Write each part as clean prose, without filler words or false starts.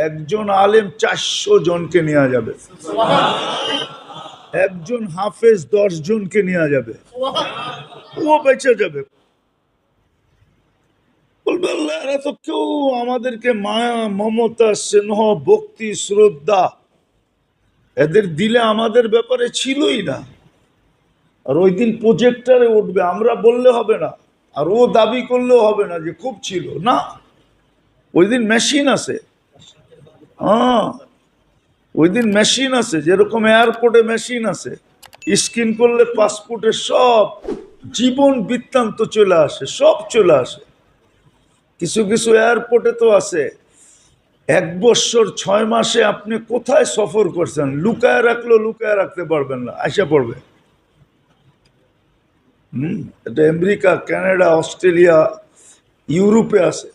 একজন আলেম 400 জনকে নেওয়া যাবে, একজন হাফেজ 10 জনকে নেওয়া যাবে, ও বেঁচে যাবে। বলবে আল্লাহ এরা তো কেউ আমাদেরকে মায়া মমতা স্নেহ ভক্তি শ্রদ্ধা এদের দিলে আমাদের ব্যাপারে ছিলই না। আর ওই দিন প্রজেক্টরে উঠবে, আমরা বললে হবে না, আর ও দাবি করলেও হবে না যে খুব ছিল না। ওই দিন মেশিন আছে, হ্যাঁ ওই দিন মেশিন আছে, যেরকম এয়ারপোর্টে মেশিন আছে, স্ক্যান করলে পাসপোর্টের সব জীবন বৃত্তান্ত চলে আসে, সব চলে আসে। কিছু কিছু এয়ারপোর্টে তো আছে 1 বছর 6 মাসে আপনি কোথায় সফর করছেন, লুকায় রাখলো লুকায় রাখতে পারবেন না, আইসা পড়বে। এটা আমেরিকা, কানাডা, অস্ট্রেলিয়া, ইউরোপে আছে,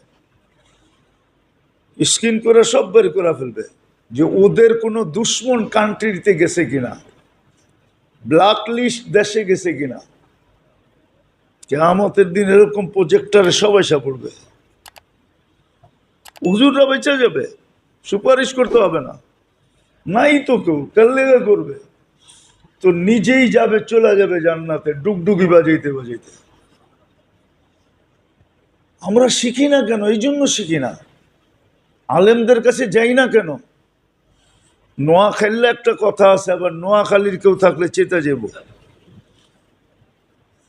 স্ক্যান করে সব বের করে ফেলবে যে ওদের কোনো দুশ্মন কান্ট্রিতে গেছে কিনা, ব্ল্যাক লিস্ট দেশে গেছে কিনা। কিয়ামতের দিন এরকম প্রজেক্টরে সবাই এসে পড়বে। হুজুররা বেঁচে যাবে, সুপারিশ করতে হবে না, নাই তো কেউ কাল্লেগা করবে, তো নিজেই যাবে, চলে যাবে জান্নাতে ডুগডুগি বাজাইতে বাজাইতে। আমরা শিখি না কেন? এই জন্য শিখি না, আলেমদের কাছে যাই না কেন? নোয়াখালীর একটা কথা আছে, আবার নোয়াখালীর কেউ থাকলে চেতে যাব।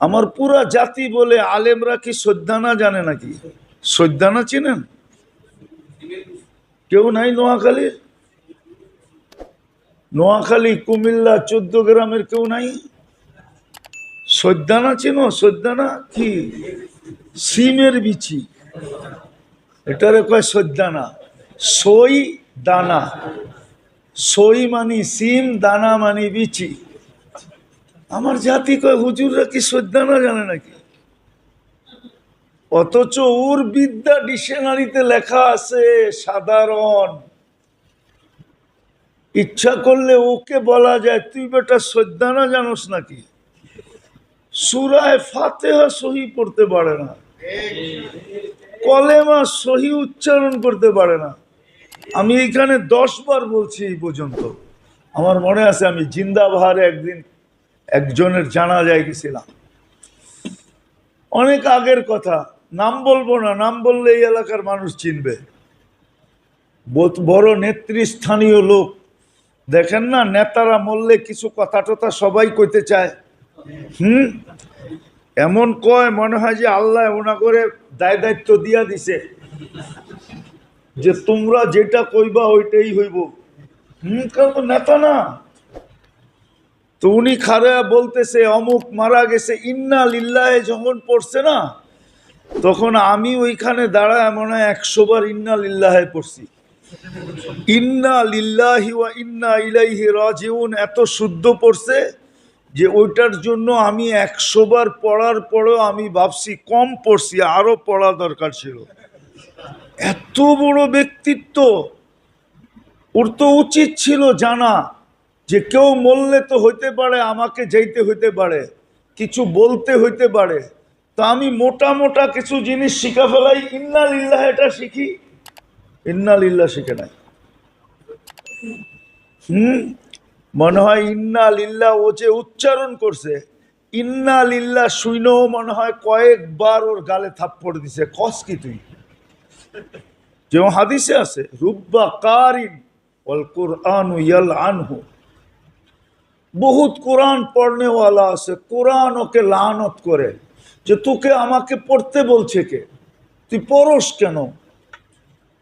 আমার পুরা জাতি বলে আলেমরা কি সৈদ্দানা জানে নাকি? সৈদ্দানা চিনেন? কেউ নাই নোয়াখালীর? নোয়াখালী, কুমিল্লা, 14 গ্রামের কেউ নাই? সৈদ্দানা চিনো? সৈদ্দানা কি? সিমের বিচি, এটারে কয় সৈদ্দানা। সই দানা, সই মানি সিম, দানা মানি বিচি। আমার জাতি কয় হুজুররা কি সৈদ্দানা জানে নাকি? অথচ ওর বিদ্যা ডিকশনারিতে লেখা আছে সাধারণ। ইচ্ছা করলে ওকে বলা যায় তুই বেটা সৈদ্দানা জানোস নাকি? সূরায়ে ফাতিহা সহি পড়তে পারে না, কলেমা সহি উচ্চারণ করতে পারে না। আমি এখানে 10 বার বলছি এই পর্যন্ত। আমার মনে আছে আমি জিন্দাবাহারে একদিন একজনের জানাজায় গেছিলাম, অনেক আগের কথা, নাম বলবো না, নাম বললে এই এলাকার মানুষ চিনবে। বড় নেতৃস্থানীয় লোক, দেখেন না নেতারা মরলে কিছু কথা টথা সবাই কইতে চায়, এমন কয় মনে হয় যে আল্লাহ ওনা করে দায় দায়িত্ব দিয়া দিছে যে তোমরা যেটা কইবা ওইটাই হইব। কারণ নেতা না তো, উনি খারা বলতেছে অমুক মারা গেছে, ইন্না লিল্লাহে যখন পড়ছে না, তখন আমি ওইখানে দাঁড়ায় মনে হয় 100 বার ইন্না লিল্লাহে পড়ছি। ইন্না লিল্লাহি ওয়া ইন্না ইলাইহি রাজিউন এত শুদ্ধ পড়ছে যে ওইটার জন্য আমি 100 বার পড়ার পরেও আমি ভাবছি কম পড়ছি, আরো পড়া দরকার ছিল। এত বড় ব্যক্তিত্ব, ওর তো উচিত ছিল জানা যে কেউ মরলে তো হইতে পারে আমাকে যাইতে হইতে পারে, কিছু বলতে হইতে পারে, তো আমি মোটা মোটা কিছু জিনিস শিখা ফেলাই, ইন্না লিল্লাহ এটা শিখি, ইন্না লিল্লাহ শিখে নাই। মনে হয় ইন্না লিল্লাহ ও যে উচ্চারণ করছে, ইন্না লিল্লাহ শুনেও মনে হয় কয়েকবার ওর গালে থাপ্পড় দিছে। কস কি তুই? যেমন হাদিসে আছে রুব্বা কারিন ওয়াল কুরআনু ইয়ালআনহু, বহুত কোরআন পড়নেওয়ালা আছে, কোরআন ওকে লানত করে যে তোকে আমাকে পড়তে বলছে কে, তুই পড়স কেন?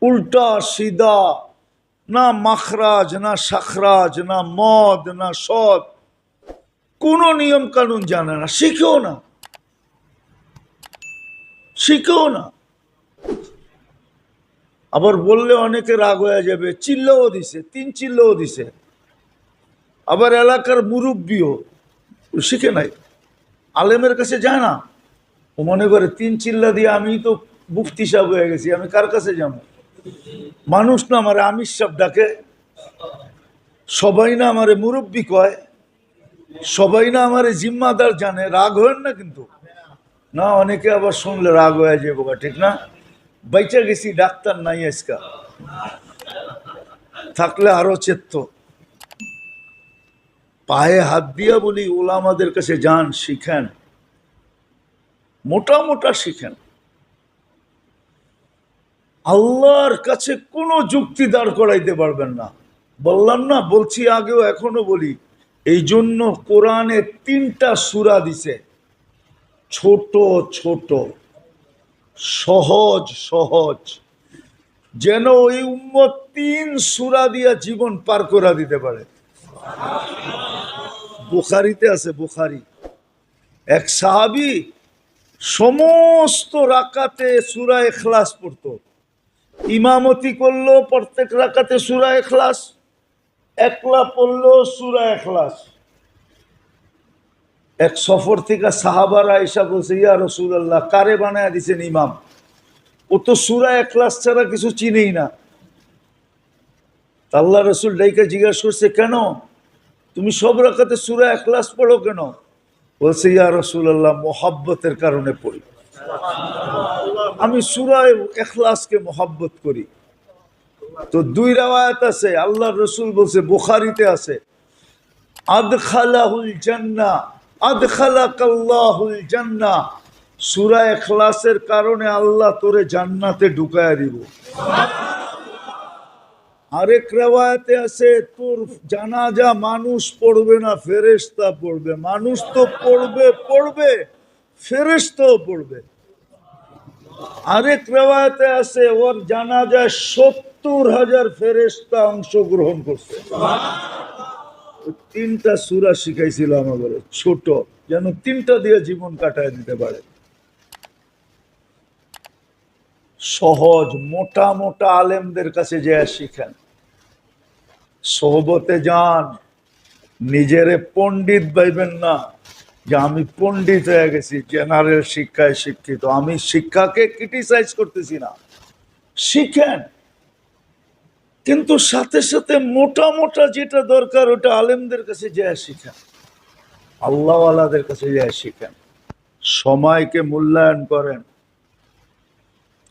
উল্টা সিধা, না মাখরাজ না শাখরাজ, না মদ না সদ, কোনো নিয়ম কানুন জানে না, শিখেও না, শিখেও না। আবার বললে অনেকে রাগ হয়ে যাবে, চিল্লাও দিছে, 3 চিল্লাও দিছে। আবার এলাকার মুরব্বীও শিখে নাই, আলেমের কাছে যায় না, ও মনে করে 3 চিল্লা দিয়ে আমি তো মুফতি সাহেব হয়ে গেছি, আমি কার কাছে যাবো? মানুষ না আমারে আমির সাহেব ডাকে, সবাই না আমারে মুরব্বী কয়, সবাই না আমারে জিম্মাদার জানে। রাগ হয় না কিন্তু, না অনেকে আবার শুনলে রাগ হয়ে যাবো, ঠিক না? বাইচা গেছি, ডাক্তার নাই আজকা। থাকলে আরো চেত। পায়ে হাত দিয়া বলি, ওলামাদের কাছে যান, শিখেন, মোটা মোটা শিখেন। আল্লাহর কাছে কোনো যুক্তি দাঁড় করাইতে পারবেন না। বললাম না, বলছি আগেও, এখনো বলি, এই জন্য কোরআনে 3টা সূরা দিছে, ছোট ছোট, সহজ সহজ, যেন ওই উম্মত 3 সূরা দিয়া জীবন পার করে দিতে পারে। বুখারীতে আছে, বুখারী, এক সাহাবী সমস্ত রাকাতে সূরা ইখলাস পড়তো, ইমামতি করলো, প্রত্যেক রাকাতে সূরা ইখলাস, একলা পড়লো সূরা ইখলাস। এক সফর থেকে সাহাবারা এসে বলছে, ইয়া রাসূলুল্লাহ, কারে বানায় দিছেন ইমাম? ও তো সূরা ইখলাস ছাড়া কিছু চিনেই না। আল্লাহ রাসূল ডাইকা জিজ্ঞাসা করছে, কেন তুমি সব রাকাতে সূরা ইখলাস পড়ো কেন? বলছে, ইয়া রাসূলুল্লাহ, মোহাব্বতের কারণে পড়ি, আমি সূরা ইখলাসকে মোহাব্বত করি। তো 2 রাওয়ায়াত আছে, আল্লাহ রসুল বলছে, বুখারীতে আছে, আদখালাহুল জান্নাহ, আদখালাকাল্লাহুল জান্নাহ, সূরা ইখলাসের কারণে আল্লাহ তোরে জান্নাতে ঢুকায়া দিব। আরেক রাওয়ায়াতে আছে, তোর জানাজা মানুষ পড়বে না, ফেরেশতা পড়বে। মানুষ তো পড়বে পড়বে, ফেরেশতাও পড়বে। আরেক রাওয়ায়াতে আছে, ওর জানাজায় 70,000 ফেরেশতা অংশগ্রহণ করছে। 3টা সূরা শিখাইছিল আমাদের, ছোট, যেন 3টা দিয়ে জীবন কাটায় দিতে পারে। সহজ, মোটা মোটা আলেমদের কাছে যে শিখেন, সোহবতে যান, নিজেরে পণ্ডিত ভাইবেন না যে আমি পণ্ডিত হয়ে গেছি, জেনারেল শিক্ষায় শিক্ষিত। আমি শিক্ষাকে ক্রিটিসাইজ করতেছি না, শিখেন, কিন্তু সাথে সাথে মোটা মোটা যেটা দরকার ওটা আলেমদের কাছে যায় শিখেন, আল্লাহওয়ালাদের কাছে যায় শিখেন। সময়কে মূল্যায়ন করেন,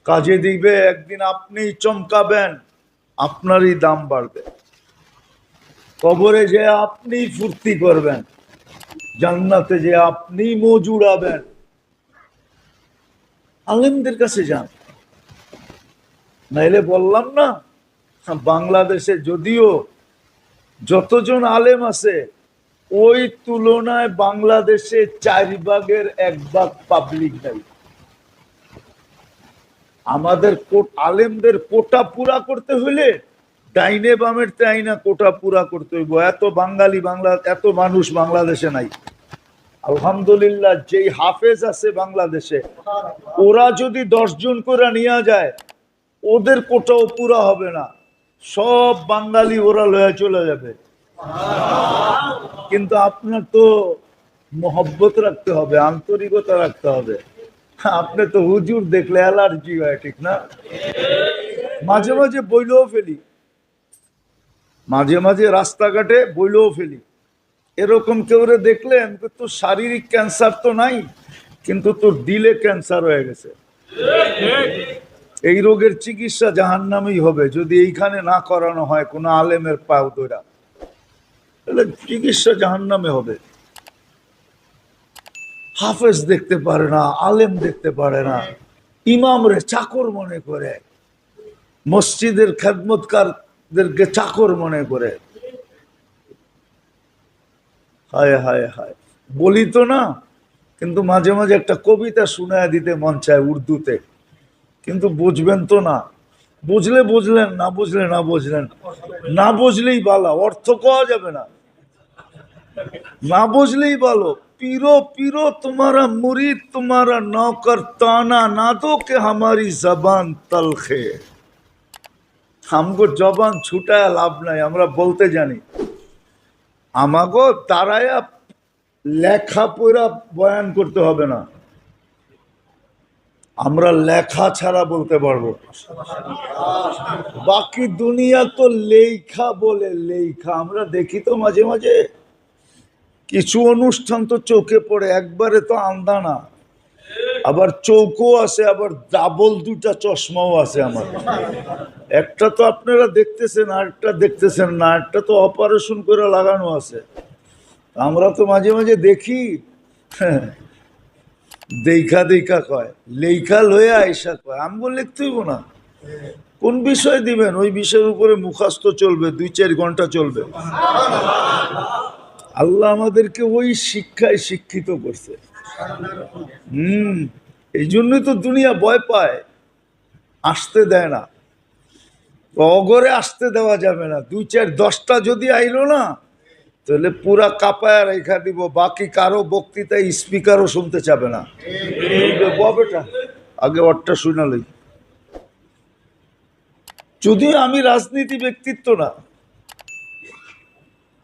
কাজে দিবে, একদিন আপনি চমকাবেন, আপনারই দাম বাড়বে। কবরে যে আপনি ফুর্তি করবেন, জান্নাতে যে আপনি মজ উড়াবেন। আলেমদের কাছে যান, নাইলে বললাম না, বাংলাদেশে যদিও যতজন আলেম আছে, ওই তুলনায় বাংলাদেশে 4 ভাগের 1 ভাগ পাবলিক নাই। আমাদের আলেমদের কোটা পুরা করতে হলে ডাইনে বামের চাইনা কোটা পুরা করতে হইব। এত বাঙালি, এত মানুষ বাংলাদেশে নাই। আলহামদুলিল্লাহ, যেই হাফেজ আছে বাংলাদেশে, ওরা যদি 10 জন করে নিয়ে যায়, ওদের কোটাও পুরা হবে না, সব বাঙালি ওরা লয়ে চলে যাবে। কিন্তু আপনার তো মোহব্বত রাখতে হবে, আন্তরিকতা রাখতে হবে। আপনি তো হুজুর দেখলে অ্যালার্জি হয়, ঠিক না? মাঝে মাঝে বইলেও ফেলি, মাঝে মাঝে রাস্তাঘাটে বইলেও ফেলি, এরকম কেউ দেখলে, তোর শারীরিক ক্যান্সার তো নাই, কিন্তু তোর দিলে ক্যান্সার হয়ে গেছে। এই রোগের চিকিৎসা জাহান্নামেই হবে যদি এইখানে না করানো হয় কোনো আলেমের পাও ধরা, তাহলে চিকিৎসা জাহান্নামে হবে। হাফেজ দেখতে পারে না, আলেম দেখতে পারে না, ইমামরে চাকর মনে করে, মসজিদের খেদমতকারদেরকে চাকর মনে করে। হায় হায় হায়, বলি তো না, কিন্তু মাঝে মাঝে একটা কবিতা শুনায় দিতে মন চায় উর্দুতে, কিন্তু বুঝবেন তো না। বুঝলে বুঝলেন, না বুঝলে না বুঝলেন, না বুঝলেই ভালো, অর্থ পাওয়া যাবে না, না বুঝলেই ভালো। पीरो पीरो तुम्हारा मुरीद तुम्हारा नौकर ताना ना दो के हमारी जबान तलखे। हमको जबान छुटाया लाभ नहीं, আমরা বলতে জানি। আমাগো তারায়া লেখা পড়া বয়ান করতে হবে না, আমরা লেখা ছাড়া বলতে পারবো। বাকি দুনিয়া তো লেখা বলে, লেখা আমরা দেখি তো মাঝে মাঝে, কিছু অনুষ্ঠান তো চোখে পড়ে, একবারে তো আন্দা না। আবার চৌকো আছে, আবার ডাবল দুটা চশমাও আছে আমার। একটা তো আপনারা দেখতেছেন, আরেকটা দেখতেছেন না, একটা তো অপারেশন করে লাগানো আছে। আমরা তো মাঝে মাঝে দেখি, দেখা দেখা কয়, লেখা লয়ে আইসা কয়। আমগো লিখতেই না, কোন বিষয় দিবেন ওই বিষয়ের উপরে মুখস্থ চলবে, 2-4 ঘন্টা চলবে। আল্লাহ আমাদেরকে ওই শিক্ষায় শিক্ষিত করছে। এই জন্যই তো দুনিয়া ভয় পায়, আসতে দেয় না। অগরে আসতে দেওয়া যাবে না। 2-4-10টা যদি আইলো না, তাহলে পুরা কাপায় রেখা দিব, বাকি কারো বক্তৃতায় স্পিকারও শুনতে চাবে না। বেটা আগে ওরটা শুনালই। যদিও আমি রাজনীতি ব্যক্তিত্ব না,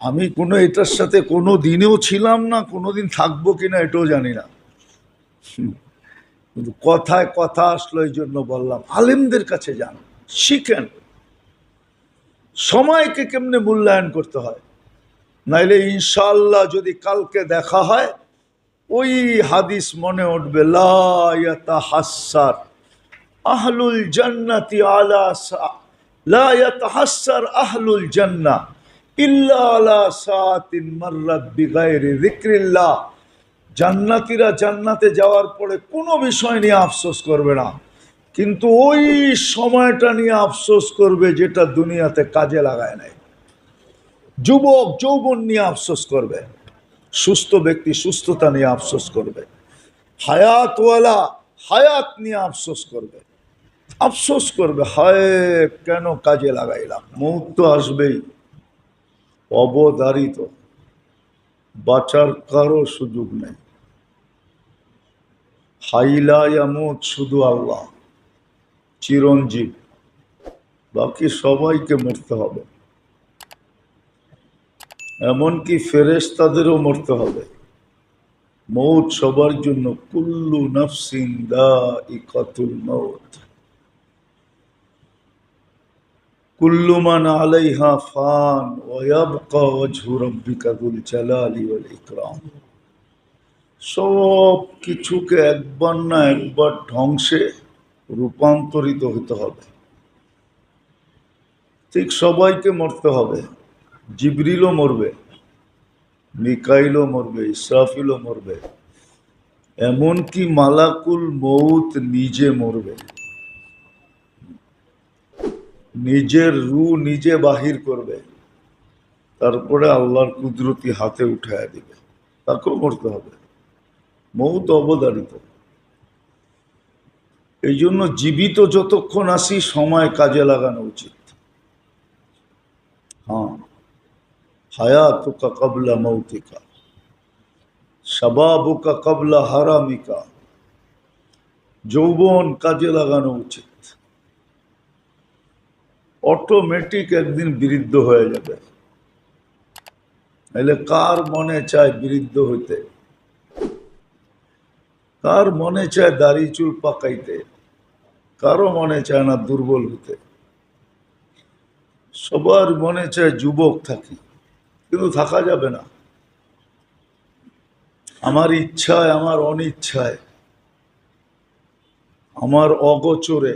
আমি কোনো এটার সাথে কোনো দিনেও ছিলাম না, কোনোদিন থাকবো কিনা এটাও জানি না, কিন্তু কথায় কথা আসলো এই জন্য বললাম, আলেমদের কাছে যান, শিখেন সময়কে কেমনে মূল্যায়ন করতে হয়। নাইলে ইনশাআল্লাহ যদি কালকে দেখা হয়, ওই হাদিস মনে উঠবে, লা ইয়াতাহাসসার আহলুল জান্নাতি আলা লা ইয়াতাহাসসার আহলুল জান্নাহ ইল্লা আলা সাআতিন মাররাত বিগাইরি যিকরিল্লাহ। জান্নাতীরা জান্নাতে যাওয়ার পরে কোনো বিষয় নিয়ে আফসোস করবে না, কিন্তু ওই সময়টা নিয়ে আফসোস করবে যেটা দুনিয়াতে কাজে লাগায় নাই। যুবক যৌবন নিয়ে আফসোস করবে, সুস্থ ব্যক্তি সুস্থতা নিয়ে আফসোস করবে, হায়াতওয়ালা হায়াত নিয়ে আফসোস করবে, আফসোস করবে, হায় কেন কাজে লাগাইলাম। মৌত তো আসবেই, অবধারিত, বাঁচার কারো সুযোগ নেই। হাইলা ইয়ামুত, শুধু আল্লাহ চিরঞ্জীব, বাকি সবাইকে মরতে হবে, এমনকি ফেরেশতাদেরও মরতে হবে। মৌত সবার জন্য, কুল্লু নাফসিন দাইকাতুল মৌত, কুল্লু মান আলাইহা ফান ওয়া ইয়াবকা ওয়াজহু রাব্বিকা যুল জালালি ওয়াল ইকরাম। সব কিছুকে একবার না একবার ধ্বংসে রূপান্তরিত হতে হবে। ঠিক সবাইকে মরতে হবে। জিবরিলও মরবে, মিকাইলও মরবে, ইসরাফিলও মরবে, এমনকি মালাকুল মৌত নিজে মরবে। নিজের রূহ নিজে বাহির করবে, তারপরে আল্লাহর কুদরতি হাতে উঠায় দিবে, তাকেও মরতে হবে। মৌত অবধারিত। এই জন্য জীবিত যতক্ষণ আসি সময় কাজে লাগানো উচিত। হ্যাঁ, হায়াতুকা ক্বাবলা মৌতিকা, শাবাবুকা ক্বাবলা হারামিকা, যৌবন কাজে লাগানো উচিত। অটোমেটিক একদিন বৃদ্ধ হয়ে যাবে। নাহলে কার মনে চায় বৃদ্ধ হইতে? কার মনে চায় দাড়ি চুল পাকাইতে? কারো মনে চায় না দুর্বল হতে। সবার মনে চায় যুবক থাকি, কিন্তু থাকা যাবে না। আমার ইচ্ছায়, আমার অনিচ্ছায়, আমার অগোচরে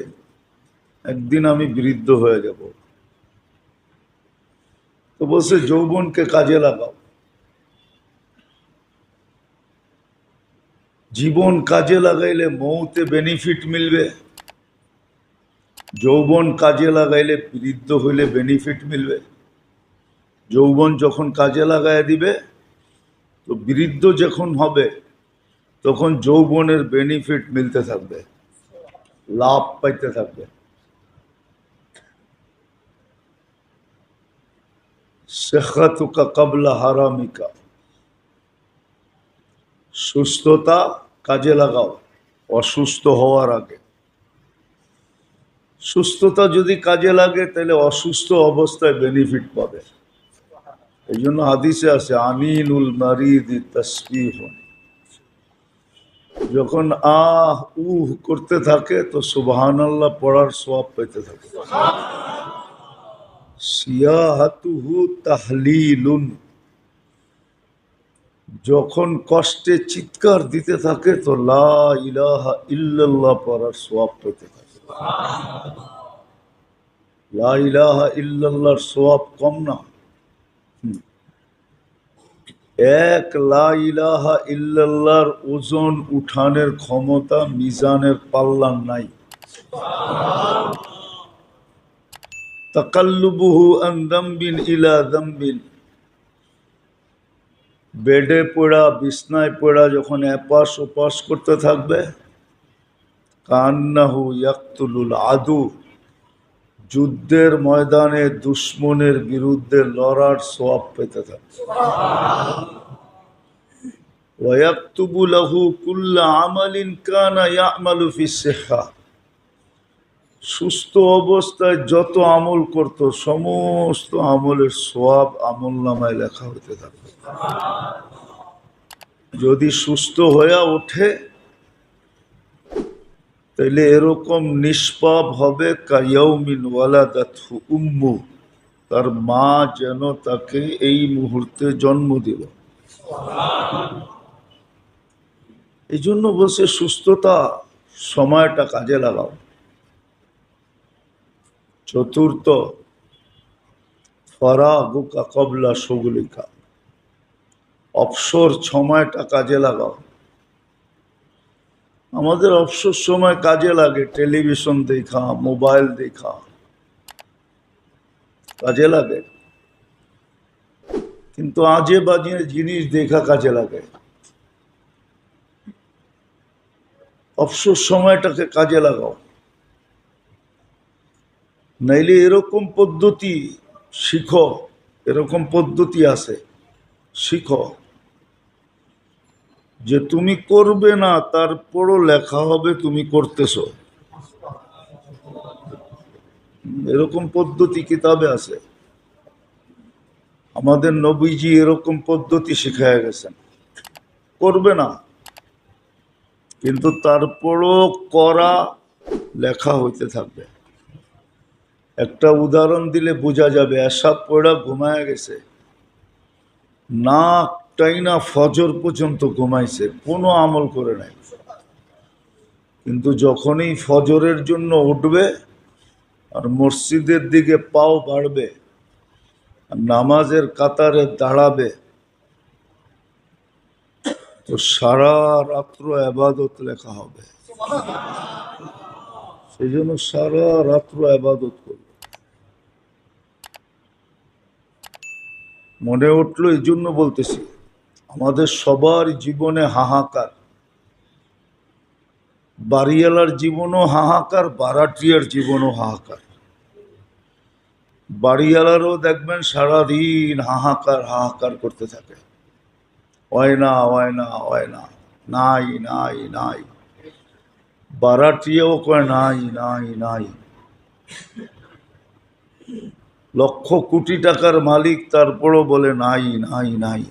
একদিন আমি বৃদ্ধ হয়ে যাব। তো বলছে যৌবনকে কাজে লাগাও। জীবন কাজে লাগাইলে মৌতে বেনিফিট মিলবে, যৌবন কাজে লাগাইলে বৃদ্ধ হইলে বেনিফিট মিলবে। যৌবন যখন কাজে লাগাই দিবে, তো বৃদ্ধ যখন হবে তখন যৌবনের বেনিফিট মিলতে থাকবে, লাভ পাইতে থাকবে। সেখাতুকা ক্বাবলা হারামিকা, সুস্থতা কাজে লাগাও অসুস্থ হওয়ার আগে। সুস্থতা যদি কাজে লাগে তাহলে অসুস্থ অবস্থায় বেনিফিট পাবে। এই জন্য হাদিসে আছে, আনিনুল মারিদি তাসবিহুন, যখন আহ উহ করতে থাকে তো সুবহানাল্লাহ পড়ার সওয়াব পেতে থাকে। সিয়াহাতুহু তাহলিলুন, যখন কষ্টে চিৎকার দিতে থাকে তো লা ইলাহা ইল্লাল্লাহ পড়ার সওয়াব পেতে থাকে। লা ইলাহা ইল্লাল্লাহর সওয়াব কম না। এক লা ইলাহা ইল্লাল্লাহর ওজন উঠানের ক্ষমতা মিজানের পাল্লার নাই। তাকাল্লুবুহু আন যামবিন ইলা যামবিন, বেডে পড়া বিছনায় পড়া যখন এপাশ ওপাশ করতে থাকবে, কান্নাহু ইয়াকতুলুল আদু, যুদ্ধের ময়দানে দুশ্মনের বিরুদ্ধে লড়ার সওয়াব পেতে থাকে। ওয়ায়াকতুবু লাহু কুল্লা আমালিন কানা ইয়ামালু ফিস সিহ্হা, সুস্থ অবস্থায় যত আমল করত সমস্ত আমলের সওয়াব আমলনামায় লেখা হতে থাকে। যদি সুস্থ হয়ে ওঠে তাহলে এরকম নিষ্পাপ হবে কায়াউমিন ওয়ালাদাতহু উম্মু, তার মা যেন তাকে এই মুহূর্তে জন্ম দিল। এই জন্য বলছে সুস্থতা সময়টা কাজে লাগাও। চতুর্থ, ফারাগুকা কবলা শুগলিকা, অবসর সময়টা কাজে লাগাও। আমাদের অবসর সময় কাজে লাগে টেলিভিশন দেখা, মোবাইল দেখা, কাজে লাগে, কিন্তু আজে বাজে জিনিস দেখা কাজে লাগে। অবসর সময়টাকে কাজে লাগাও, নাইলে এরকম পদ্ধতি শিখো, এরকম পদ্ধতি আছে শিখো যে তুমি করবে না তারপরও লেখা হবে তুমি করতেছো। এরকম পদ্ধতি কিতাবে আছে। আমাদের নবীজি এরকম পদ্ধতি শিখায় গেছেন। করবে না কিন্তু তারপরও করা লেখা হইতে থাকবে। একটা উদাহরণ দিলে বোঝা যাবে। এসব পড়া ঘুমায় গেছে, নাক টাইনা ফজর পর্যন্ত ঘুমাইছে, কোনো আমল করে নাই, কিন্তু যখনই ফজরের জন্য উঠবে আর মসজিদের দিকে পাও বাড়বে আর নামাজের কাতারে দাঁড়াবে তো সারা রাত্র ইবাদত লেখা হবে। সেই জন্য সারা রাত্র ইবাদত করবে। মনে উঠলো এই জন্য বলতেছি, আমাদের সবার জীবনে হাহাকার। বাড়িওয়ালার জীবনও হাহাকার, বারাটিয়ার জীবনও হাহাকার। বাড়িওয়ালারও দেখবেন সারাদিন হাহাকার হাহাকার করতে থাকে, হয় না হয় না হয় না, নাই নাই নাই। বারাটিয়াও কয় নাই নাই নাই। লক্ষ কোটি টাকার মালিক তারপরও বলে নাই নাই নাই,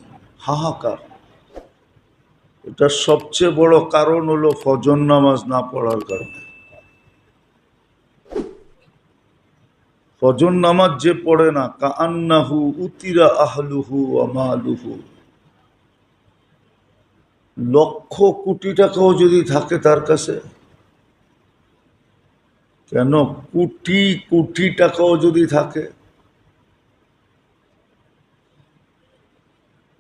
হাহাকার। এটার সবচেয়ে বড় কারণ হলো ফজর নামাজ না পড়ার কারণে। ফজর নামাজ যে পড়ে না, কাআন্নাহু উতিরা আহলুহু ওয়া মালুহু, লক্ষ কোটি টাকাও যদি থাকে তার কাছে, কেন কোটি কোটি টাকাও যদি থাকে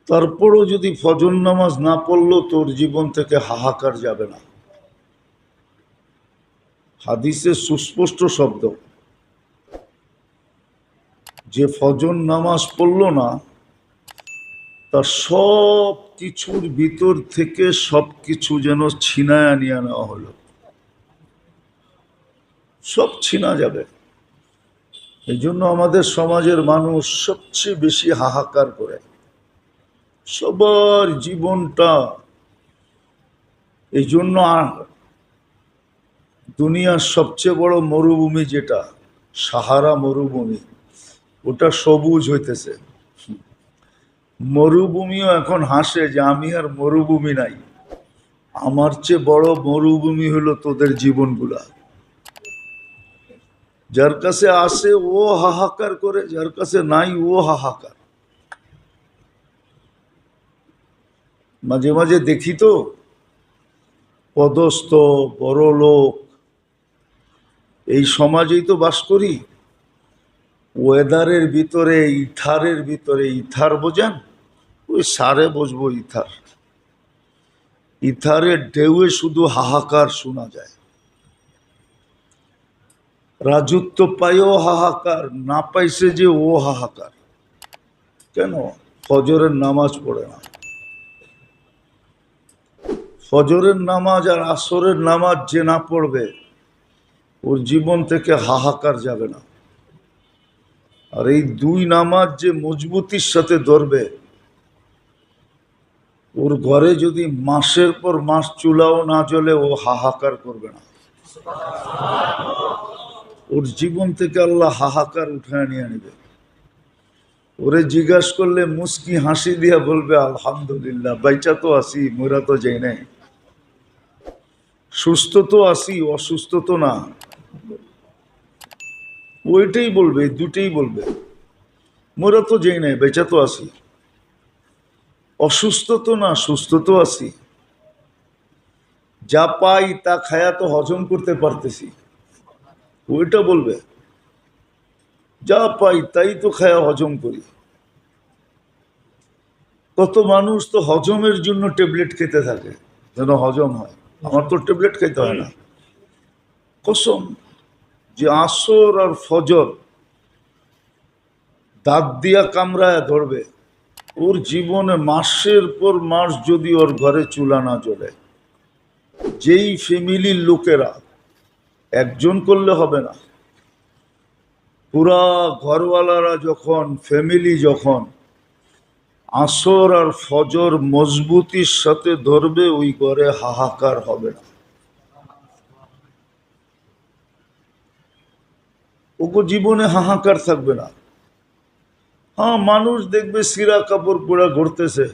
তারপরও যদি ফজর নামাজ না পড়লো তোর জীবন থেকে হাহাকার যাবে না। হাদিসে সুস্পষ্ট শব্দ, যে ফজর নামাজ পড়লো না তার সব কিছুর ভিতর থেকে সব কিছু যেন ছিনায় নিয়ে নেওয়া হলো, সব ছিনা যাবে। এই জন্য আমাদের সমাজের মানুষ সবচেয়ে বেশি হাহাকার করে। সবার জীবনটা এই জন্য, দুনিয়ার সবচেয়ে বড় মরুভূমি যেটা সাহারা মরুভূমি, ওটা সবুজ হইতেছে। মরুভূমিও এখন হাসে যে আমি আর মরুভূমি নাই, আমার চেয়ে বড় মরুভূমি হলো তোদের জীবনগুলা। যার কাছে আসে ও হাহাকার করে, যার কাছে নাই ও হাহাকার। মাঝে মাঝে দেখি তো পদস্থ বড় লোক, এই সমাজেই তো বাস করি, ওয়েদারের ভিতরে ইথারের ভিতরে, ইথার বোঝেন, ওই সারে বসবো ইথার, ইথারের ঢেউয়ে শুধু হাহাকার শোনা যায়। রাজত্ব পাইও হাহাকার, না পাইছে যে ও হাহাকার। কেন? ফজরের নামাজ পড়ে না। ফজরের নামাজ আর আসরের নামাজ যে না পড়বে, ওর জীবন থেকে হাহাকার যাবে না। আর এই দুই নামাজ যে মজবুতির সাথে ধরবে, ওর ঘরে যদি মাসের পর মাস চুলাও না জ্বলে, ও হাহাকার করবে না। ওর জীবন থেকে আল্লাহ হাহাকার উঠায় নিয়ে নেবে। ওরে জিজ্ঞাসা করলে মুস্কি হাসি দিয়া বলবে, আলহামদুলিল্লাহ, বাইচা তো আসি, মোরা তো যাই নাই, সুস্থ তো আসি, অসুস্থ তো না। ওইটাই বলবে, দুটেই বলবে, মোরা তো যাই নাই, বেচা তো আসি, অসুস্থ তো না, সুস্থ তো আছি। যা পাই তা খায়া তো হজম করতে পারতেছি, ওইটা বলবে। যা পাই তাই তো খায়া হজম করি। কত মানুষ তো হজমের জন্য ট্যাবলেট খেতে থাকে যেন হজম হয়। আমার তো ট্যাবলেট খেতে হয় না, কসম। যে আসর আর ফজর দাঁত দিয়া কামড়ায় ধরবে, ওর জীবনে মাসের পর মাস যদি ওর ঘরে চুলা না জ্বলে, যেই ফ্যামিলির লোকেরা, একজন করলে হবে না, পুরা ঘরওয়ালারা যখন, ফ্যামিলি যখন আসর আর ফজর মজবুতির সাথে ধরবে, ওই ঘরে হাহাকার হবে না। ওকে জীবনে হাহাকার থাকবে না। হ্যাঁ, মানুষ দেখবে সিরা কাপড় পরা ঘুরতেছে,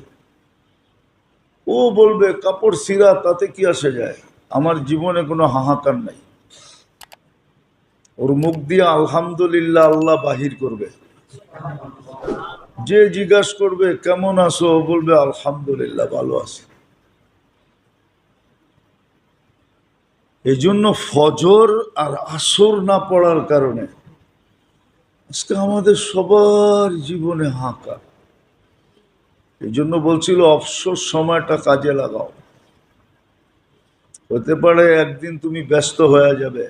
ও বলবে কাপড় সিরা, তাতে কি আসে যায়, আমার জীবনে কোনো হাহাকার নাই। ওর মুখ দিয়ে আলহামদুলিল্লাহ আল্লাহ বাহির করবে। যে জিজ্ঞাসা করবে কেমন আছো, ও বলবে আলহামদুলিল্লাহ ভালো আছে। এই জন্য ফজর আর আসর না পড়ার কারণে আজকে আমাদের সবার জীবনে হাহাকার। এই জন্য বলছিল অবসর সময়টা কাজে লাগাও। হতে পারে একদিন তুমি ব্যস্ত হয়ে যাবে,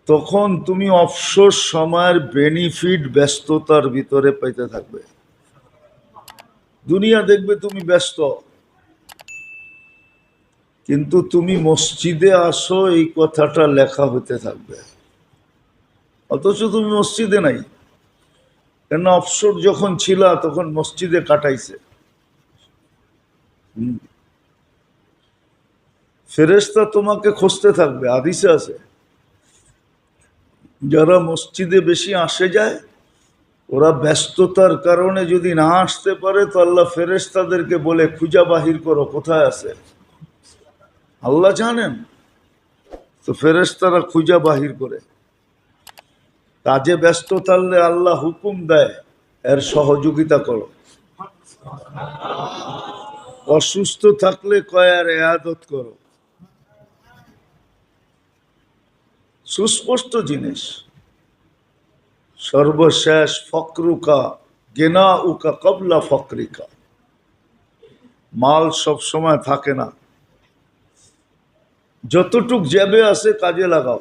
তখন তুমি অবসর সময়ের বেনিফিট ব্যস্ততার ভিতরে পাইতে থাকবে। দুনিয়া দেখবে তুমি ব্যস্ত, কিন্তু তুমি মসজিদে আসো এই কথাটা লেখা হতে থাকবে, অথচ তুমি মসজিদে নাই। কেন? অবসর যখন ছিল তখন মসজিদে কাটাইছে। ফেরেশতা তোমাকে খুঁজতে থাকবে, হাদিসে আছে, যারা মসজিদে বেশি আসে যায়, ওরা ব্যস্ততার কারণে যদি না আসতে পারে, তো আল্লাহ ফেরেশতাদেরকে বলে খুঁজা বাহির করো, কোথায় আছে। আল্লাহ জানেন, তো ফেরেশতারা খুঁজা বাহির করে। কাজে ব্যস্ত থাকলে আল্লাহ হুকুম দেয়, এর সহযোগিতা করো। অসুস্থ থাকলে কয় আর ইবাদত করো। সুস্পষ্ট জিনিস। সর্বশেষ ফকরুকা গেনা উকা কবলা ফকরিকা। মাল সব সময় থাকে না, যতটুক জেবে আছে কাজে লাগাও,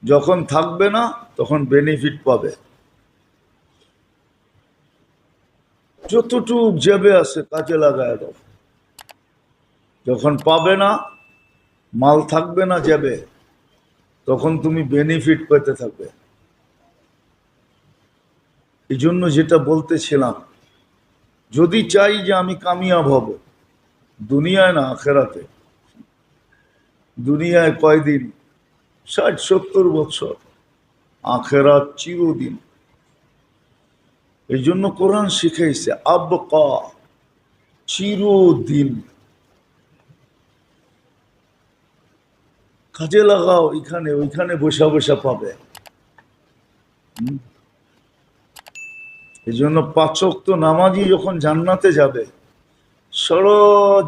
যখন থাকবে না তখন বেনিফিট পাবে। যতটুক জেবে আছে কাজে লাগায় দাও, যখন পাবে না, মাল থাকবে না জেবে, তখন তুমি বেনিফিট পেতে থাকবে। এই জন্য যেটা বলতেছিলাম, যদি চাই যে আমি কামিয়াব হব, দুনিয়ায় না আখেরাতে। দুনিয়ায় কয়দিন? 60-70 বছর, আখেরাত চিরদিন। এই জন্য কোরআন শিখাইছে আবকা, চিরদিন। কাজে লাগাও, এখানে ওইখানে বসা বসা পাবে। এই জন্য 5 ওয়াক্ত নামাজি যখন জান্নাতে যাবে, সারা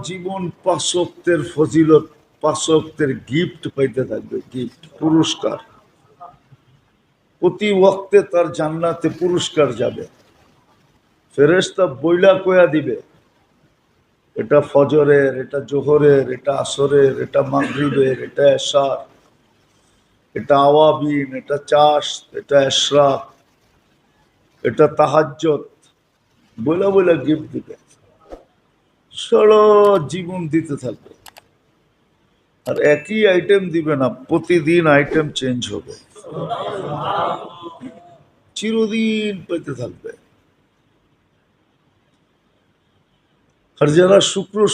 জীবন 5 ওয়াক্তের ফজিলত, 5 ওয়াক্তের গিফট পাইতে থাকবে, গিফট, পুরস্কার। প্রতি ওয়াক্তে তার জান্নাতে পুরস্কার যাবে। ফেরেশতা বইলা কয়া দিবে, এটা ফজরের, এটা জোহরের, এটা আসরের, এটা মাগরিবের, এটা এশার, এটা আওয়াবিন, এটা চাষ, এটা এশরাক, এটা তাহাজ্জুদ। বইলা বইলা গিফট দিবে, সারা জীবন দিতে থাকবে। আর একই আইটেম দিবে না, প্রতিদিন আইটেম চেঞ্জ হবে, চিরদিন পেতে থাকবে। আর যারা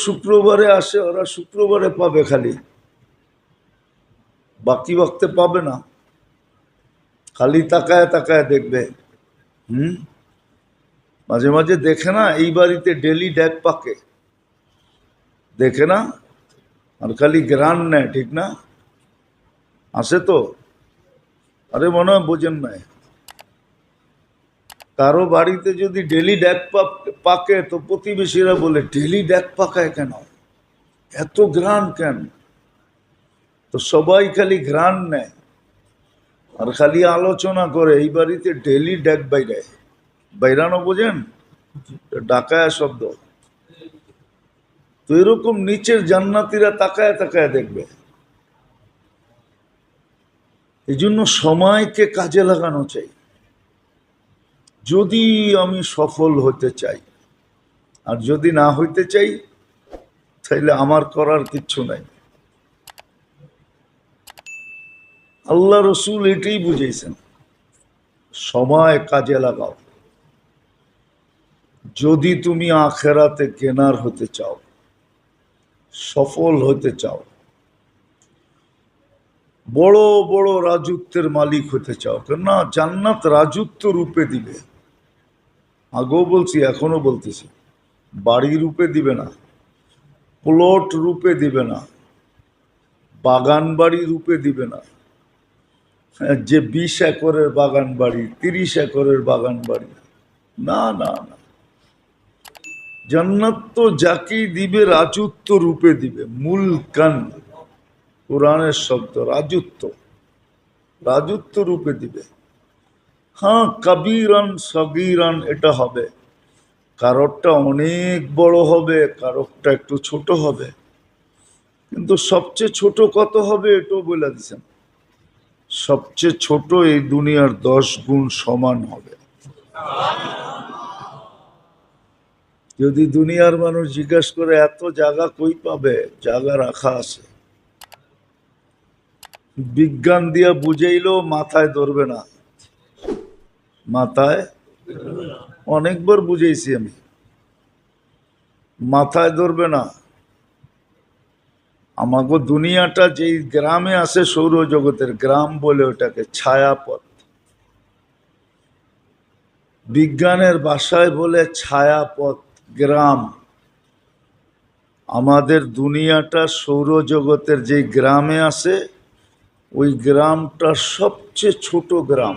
শুক্রবারে আসে ওরা শুক্রবারে পাবে খালি, বাকি ওয়াক্তে পাবে না। খালি তাকায় তাকায় দেখবে। মাঝে মাঝে দেখে না, এই বাড়িতে ডেলি ড্যাক পাকে, দেখে না, আর খালি গ্রান নেয়, ঠিক না? আসে তো? আরে মনে হয় বোঝেন নাই। কারো বাড়িতে যদি ডেলি ড্যাক পাকে তো প্রতিবেশীরা বলে, ডেলি ড্যাক পাকায় কেন, এত গ্রান কেন? তো সবাই খালি ঘ্রাণ নেয় আর খালি আলোচনা করে, এই বাড়িতে ডেলি ড্যাক বাইরায়। বাইরানো বোঝেন? ডাকায়া শব্দ। তো এরকম নিচের জান্নাতীরা তাকায় তাকায় দেখবে। এই জন্য সময়কে কাজে লাগানো চাই। যদি আমি সফল হতে চাই, আর যদি না হইতে চাই, তাইলে আমার করার কিচ্ছু নাই। আল্লাহ রসুল এটাই বুঝেছেন, সময় কাজে লাগাও যদি তুমি আখেরাতে কেনার হতে চাও, সফল হতে চাও, বড় বড় রাজত্বের মালিক হতে চাও। কেননা জান্নাত রাজত্ব রূপে দিবে। আগেও বলছি, এখনো বলতেছি, বাড়ি রূপে দিবে না, প্লট রূপে দিবে না, বাগান বাড়ি রূপে দিবে না। যে 20 একরের বাগান বাড়ি, 30 একরের বাগান বাড়ি, না না না। জান্নাত তো যাকেই দিবে রাজত্ব রূপে দিবে। মুলকান, কোরআনের শব্দ, রাজত্ব, রাজত্ব রূপে দিবে। হ্যাঁ, কবিরান সগীরান এটা হবে, কারোরটা অনেক বড় হবে, কারোরটা একটু ছোট হবে। কিন্তু সবচেয়ে ছোট কত হবে এটাও বলে দিচ্ছেন, সবচেয়ে ছোট এই দুনিয়ার 10 গুণ সমান হবে। যদি দুনিয়ার মানুষ জিজ্ঞাসা করে এত জায়গা কই পাবে, জায়গা রাখা আছে। বিজ্ঞান দিয়া বুঝাইলেও মাথায় ধরবে না, মাথায়, অনেকবার বুঝাইছি আমি, মাথায় ধরবে না। আমাগো দুনিয়াটা যেই গ্রামে আছে, সৌরজগতের গ্রাম বলে ওটাকে, ছায়াপথ। বিজ্ঞানের ভাষায় বলে ছায়াপথ, গ্রাম। আমাদের দুনিয়াটা সৌরজগতের যে গ্রামে আছে, ওই গ্রামটা সবচেয়ে ছোট গ্রাম।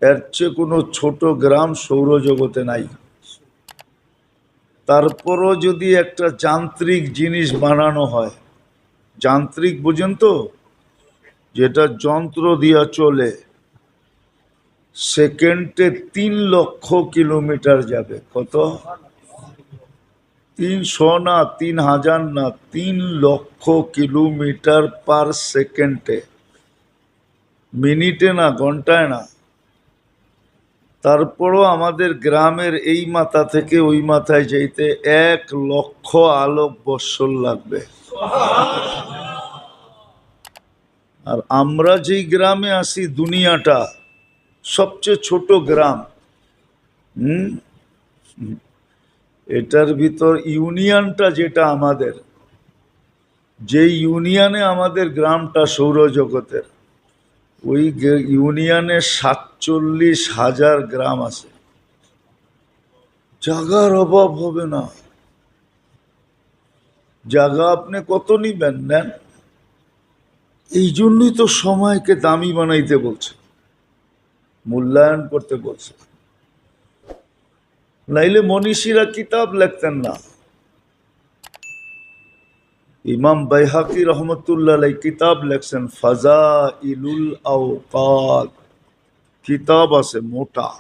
এর চেয়ে কোনো ছোট গ্রাম সৌরজগতে নাই। তারপরও যদি একটা যান্ত্রিক জিনিস বানানো হয়, যান্ত্রিক বুঝেন তো, যেটা যন্ত্র দিয়া চলে, সেকেন্ডে 3 লক্ষ কিলোমিটার যাবে। কত? 300 না, 3000 না, 3 লক্ষ কিলোমিটার পার সেকেন্ডে, মিনিটে না, ঘন্টায় না। তারপরও আমাদের গ্রামের এই মাথা থেকে ওই মাথায় যাইতে 1 লক্ষ আলোক বৎসর লাগবে। আর আমরা যেই গ্রামে আছি, দুনিয়াটা সবচেয়ে ছোট গ্রাম। এটার ভিতর ইউনিয়নটা যেটা আমাদের, যে ইউনিয়নে আমাদের গ্রামটা সৌরজগতের, ওই ইউনিয়নে 47,000 গ্রাম আছে। জায়গার অভাব হবে না। জায়গা আপনি কত নিবেন, নেন। এই জন্যই তো সময়কে দামি বানাইতে বলছে, মূল্যায়ন করতে বলছে। নাইলে মনীষীরা কিতাব লিখতেন না, ইমাম বাইহাকি রহমতুল্লাহ আলাইহি কিতাব লেখছেন ফাজাইলুল আওকাত, কিতাব আছে মোটা,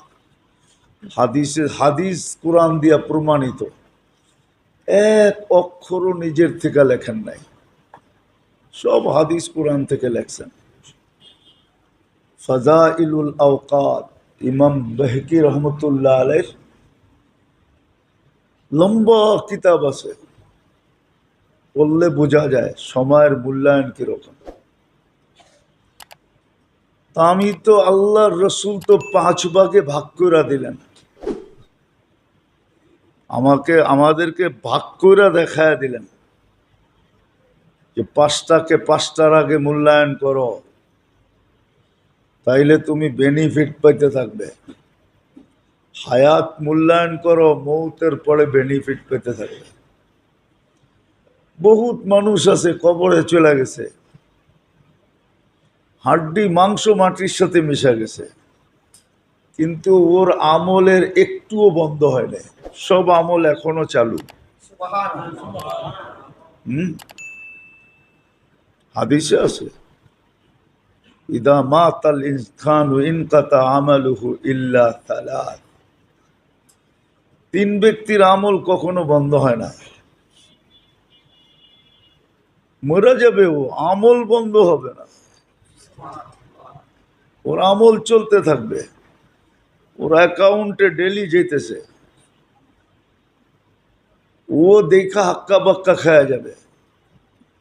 হাদিস কোরআন দিয়া প্রমাণিত, এক অক্ষরও নিজের থেকে লেখেন নাই, সব হাদিস কোরআন থেকে লেখছেন। ফাজাইলুল আওকাত ইমাম বাইহাকি রহমতুল্লাহ আলাইহির লম্বা কিতাব আছে, পড়লে বোঝা যায় সময়ের মূল্যায়ন কিরকম। তা আমি তো আল্লাহর রসুল তো 5 ভাগে ভাগ করে দিলেন, আমাদেরকে ভাগ করে দেখায় দিলেন যে 5টাকে 5টার আগে মূল্যায়ন করো, তাইলে তুমি বেনিফিট পাইতে থাকবে। হায়াত মূল্যায়ন করো, মৌতের পরে বেনিফিট পেতে থাকবে। বহুত মানুষ আছে কবরে চলে গেছে, হাড্ডি মাংস মাটির সাথে মিশে গেছে, কিন্তু ওর আমলের একটুও বন্ধ হয় না, সব আমল এখনো চালু। হাদিসে আছে ইদা মাতাল ইনসানু ইনকাতা আমালুহু ইল্লা সালাত, 3 ব্যক্তির আমল কখনো বন্ধ হয় না। মরে যাবে ও, আমল বন্ধ হবে না, ওর আমল চলতে থাকবে, ওর অ্যাকাউন্টে ডেলি যেতেছে, ও দেখা হাক্কা বাক্কা খায়া যাবে,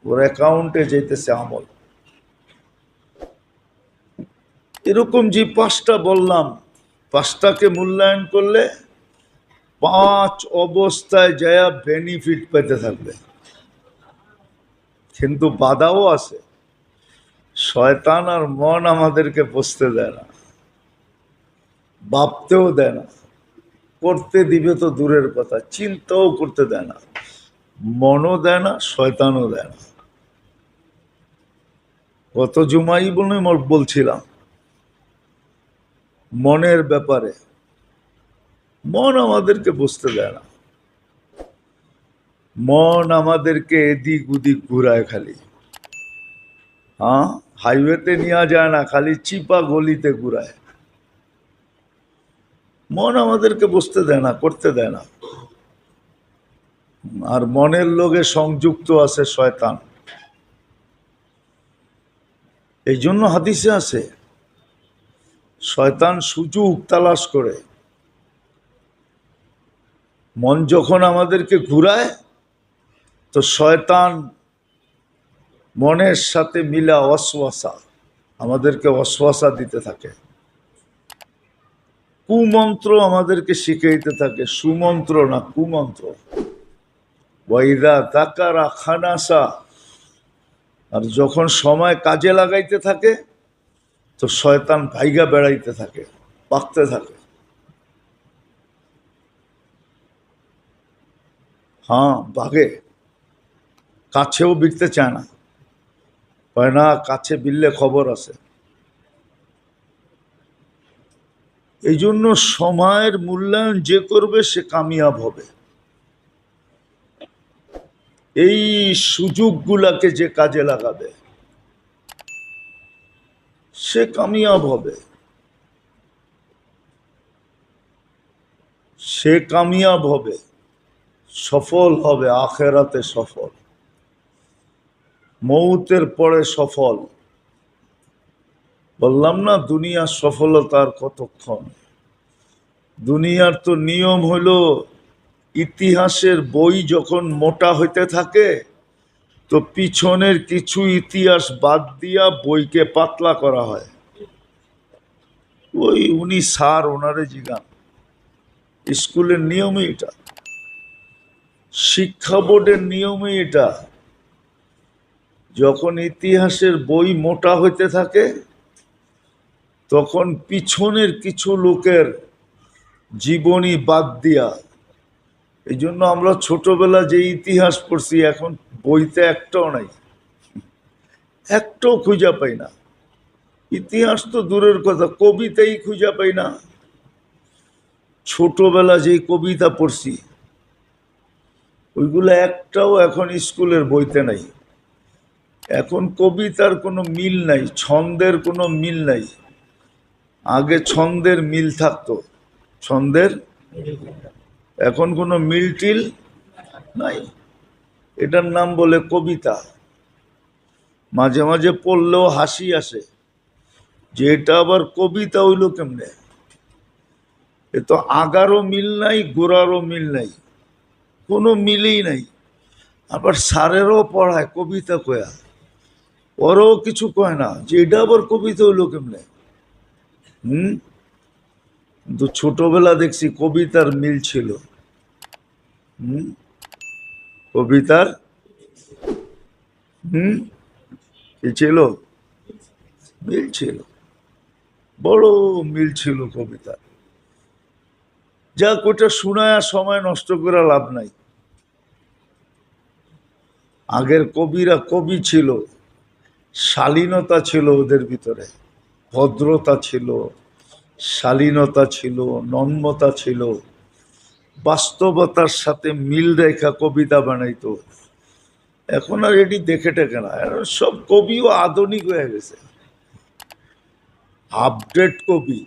ওর অ্যাকাউন্টে যেতেছে আমল। এরকম যে 5টা বললাম, 5টাকে মূল্যায়ন করলে 5 অবস্থায় যায়া বেনিফিট পেতে থাকবে। কিন্তু বাধাও আছে, শয়তান আর মন আমাদেরকে বসতে দেয় না, ভাবতেও দেয় না, করতে দিবে তো দূরের কথা, চিন্তাও করতে দেয় না, মনও দেয় না, শয়তানও দেয় না। গত জুমাই বলছিলাম মনের ব্যাপারে, মন আমাদেরকে বুঝতে দেয় না, মন আমাদেরকে এদিক ওদিক ঘুরায় খালি। হ্যাঁ, হাইওয়েতে নেওয়া যায় না, খালি চিপা গলিতে ঘুরায়। মন আমাদেরকে বুঝতে দেয় না, করতে দেয় না। আর মনের লোকে সংযুক্ত আছে শয়তান। এই জন্য হাদিসে আছে শয়তান সুযোগ তালাশ করে, মন যখন আমাদেরকে ঘুরায় তো শয়তান মনের সাথে মিলা ওয়াসওয়াসা, আমাদেরকে ওয়াসওয়াসা দিতে থাকে, কুমন্ত্র আমাদেরকে শিখাইতে থাকে, সুমন্ত্র না কুমন্ত্র। ওয়াইদা তাকারা খানাসা, আর যখন সময় কাজে লাগাইতে থাকে তো শয়তান ভাইগা বেড়াইতে থাকে, পাকতে থাকে। হ্যাঁ, ভাগে, কাছেও বিরতে চায় না, হয় না কাছে বিললে খবর আছে। এই জন্য সময়ের মূল্যায়ন যে করবে সে কামিয়াব হবে। এই সুযোগগুলাকে যে কাজে লাগাবে সে কামিয়াব হবে, সে কামিয়াব হবে, সফল হবে, আখেরাতে সফল, মৌতের পরে সফল। বললাম না দুনিয়ার সফলতার কতক্ষণ। দুনিয়ার তো নিয়ম হলো ইতিহাসের বই যখন মোটা হইতে থাকে তো পিছনের কিছু ইতিহাস বাদ দিয়া বইকে পাতলা করা হয়। ওই উনি স্যার, ওনারে জিগান, স্কুলের নিয়মই এটা, শিক্ষা বোর্ডের নিয়মই এটা। যখন ইতিহাসের বই মোটা হইতে থাকে তখন পিছনের কিছু লোকের জীবনী বাদ দিয়া, এই জন্য আমরা ছোটবেলা যে ইতিহাস পড়ছি এখন বইতে একটাও নাই, একটাও খুঁজা পাই না। ইতিহাস তো দূরের কথা, কবিতাই খুঁজা পাই না। ছোটবেলা যেই কবিতা পড়ছি ওইগুলো একটাও এখন স্কুলের বইতে নাই। এখন কবিতার কোনো মিল নাই, ছন্দের কোনো মিল নাই। আগে ছন্দের মিল থাকতো, ছন্দের, এখন কোনো মিল টিল নাই। এটার নাম বলে কবিতা। মাঝে মাঝে পড়লেও হাসি আসে যে এটা আবার কবিতা হইল কেমনে। এ তো আগারও মিল নাই, গোড়ারও মিল নাই, কোনো মিলই নাই। আবার স্যারেরও পড়ায় কবিতা কয়া, ওরও কিছু কয় না যে এটা আবার কবিতা হইল কেমনে। কিন্তু ছোটবেলা দেখছি কবিতার মিল ছিল। কবিতার কি ছিল? মিল ছিল, বড় মিল ছিল কবিতার। যাক, ওটা শোনায় সময় নষ্ট করে লাভ নাই। আগের কবিরা কবি ছিল, শালীনতা ছিল ওদের ভিতরে, ভদ্রতা ছিল, শালীনতা ছিল, নম্রতা ছিল, বাস্তবতার সাথে মিল রেখা কবিতা বানাইতো। এখন আর এটি দেখে টেকে না, সব কবিও আধুনিক হয়ে গেছে, আপডেট কবি।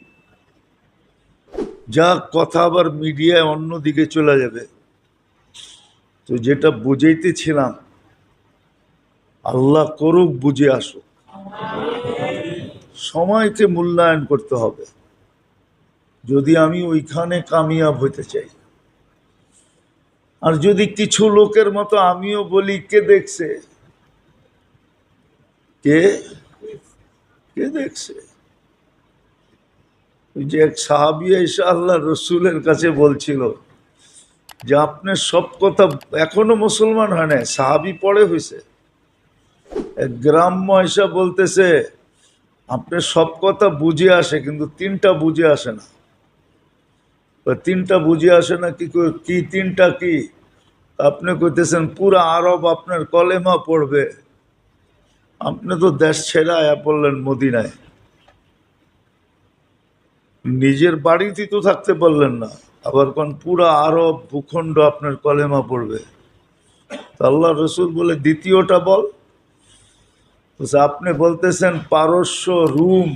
যা কথা আবার মিডিয়ায় অন্যদিকে চলে যাবে। তো যেটা বুঝাইতেছিলাম, আল্লাহ করুক বুঝে আসুক। সময়কে মূল্যায়ন করতে হবে যদি আমি ওইখানে কামিয়াব হইতে চাই। আর যদি কিছু লোকের মতো আমিও বলি কে দেখছে, কে কে দেখছে। যে এক সাহাবী এসে আল্লাহ রসুলের কাছে বলছিল যে আপনার সব কথা, এখনো মুসলমান হয় না, সাহাবী পরে হয়েছে। এক গ্রাম্য এসে বলতেছে আপনার সব কথা বুঝে আসে কিন্তু তিনটা বুঝে আসে না। তিনটা বুঝে আসে না কি কি তিনটা কি? আপনি কইতেছেন পুরা আরব আপনার কলেমা পড়বে, আপনি তো দেশ ছেড়ে আয়া পড়লেন মদিনায়, নিজের বাড়িতে তো থাকতে পারলেন না, আবার কোন পুরা আরব ভূখণ্ড আপনার কলেমা পড়বে। আল্লাহ রসুল বলে দ্বিতীয়টা বল। আপনি বলতেছেন পারস্য রুম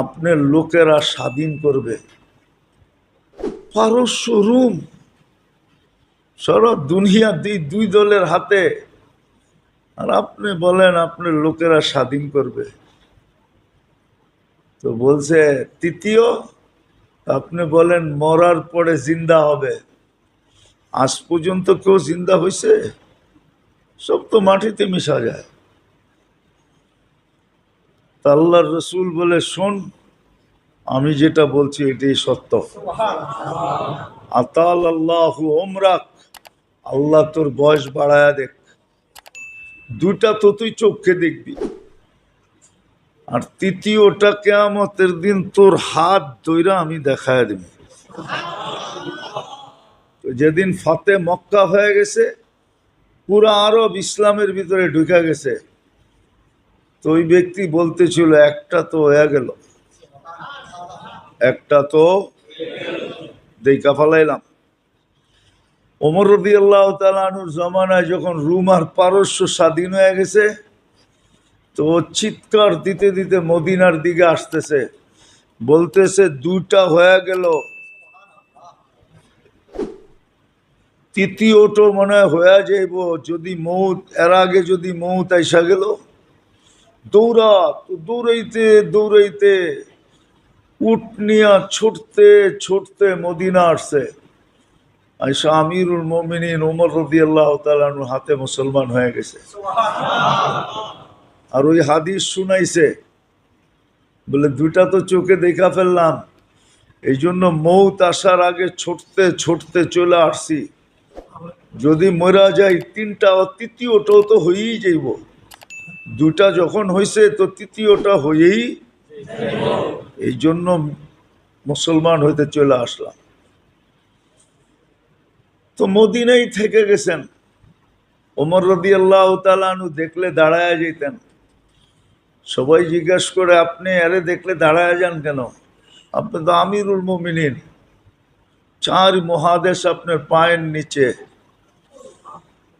আপনার লোকেরা স্বাধীন করবে। পারস্য রুম সারা দুনিয়া দুই দলের হাতে, আর আপনি বলেন আপনার লোকেরা স্বাধীন করবে। তো বলছে তৃতীয়, আপনি বলেন মরার পরে জিন্দা হবে। আজ পর্যন্ত কেউ জিন্দা হয়েছে? সব তো মাটিতে মিশা যায়। আল্লাহর রসুল বলে শোন, আমি যেটা বলছি এটাই সত্য। আতাল আল্লাহু উমরাক, আল্লাহ তোর বয়স বাড়ায়া দেখ। দুটা তো তুই চোখে দেখবি, আর তৃতীয়টা কিয়ামতের দিন তোর হাত ধইরা আমি দেখায় দেব। যেদিন ফাতে মক্কা হয়ে গেছে, পুরা আরব ইসলামের ভিতরে ঢুকে গেছে, তো ওই ব্যক্তি বলতেছিল একটা তো হয়ে গেল, একটা তো দেখা ফেলাইলাম। ওমর রাদিয়াল্লাহু তাআলা আনহুর জমানায় যখন রুম আর পারস্য স্বাধীন হয়ে গেছে, তো চিৎকার দিতে দিতে মদিনার দিকে আসতেছে, বলতেছে দুইটা হয়ে গেল, তৃতীয়টো মনে হয় হয়ে যাইব যদি মৌত, এর আগে যদি মৌত আইসা গেল। দৌড়া তো দৌড়াইতে দৌড়াইতে উট নিয়া ছুটতে ছুটতে মদিনা আসছে। আইসা আমিরুল মুমিনিন ওমর রাদিয়াল্লাহু তাআলা আনহুর হাতে মুসলমান হয়ে গেছে। আর ওই হাদিস শুনাইছে, বলে দুইটা তো চোখে দেখা ফেললাম, এই জন্য মৌত আসার আগে ছুটতে ছুটতে চলে আসছি। যদি মরা যাই তিনটা, তৃতীয়টাও তো হয়েই যাইব। দুটা যখন হয়েছে তো তৃতীয়টা হয়েই, এই জন্য মুসলমান হইতে চলে আসলাম। তো মদিনায় থেকে গেছেন। ওমর রাদিয়াল্লাহু তাআলা আনহু দেখলে দাঁড়ায় যেতেন। সবাই জিজ্ঞেস করে আপনি আরে দেখলে দাঁড়ায় যান কেন? আপনি তো আমিরুল মুমিনিন, চার মহাদেশ আপনার পায়ের নিচে,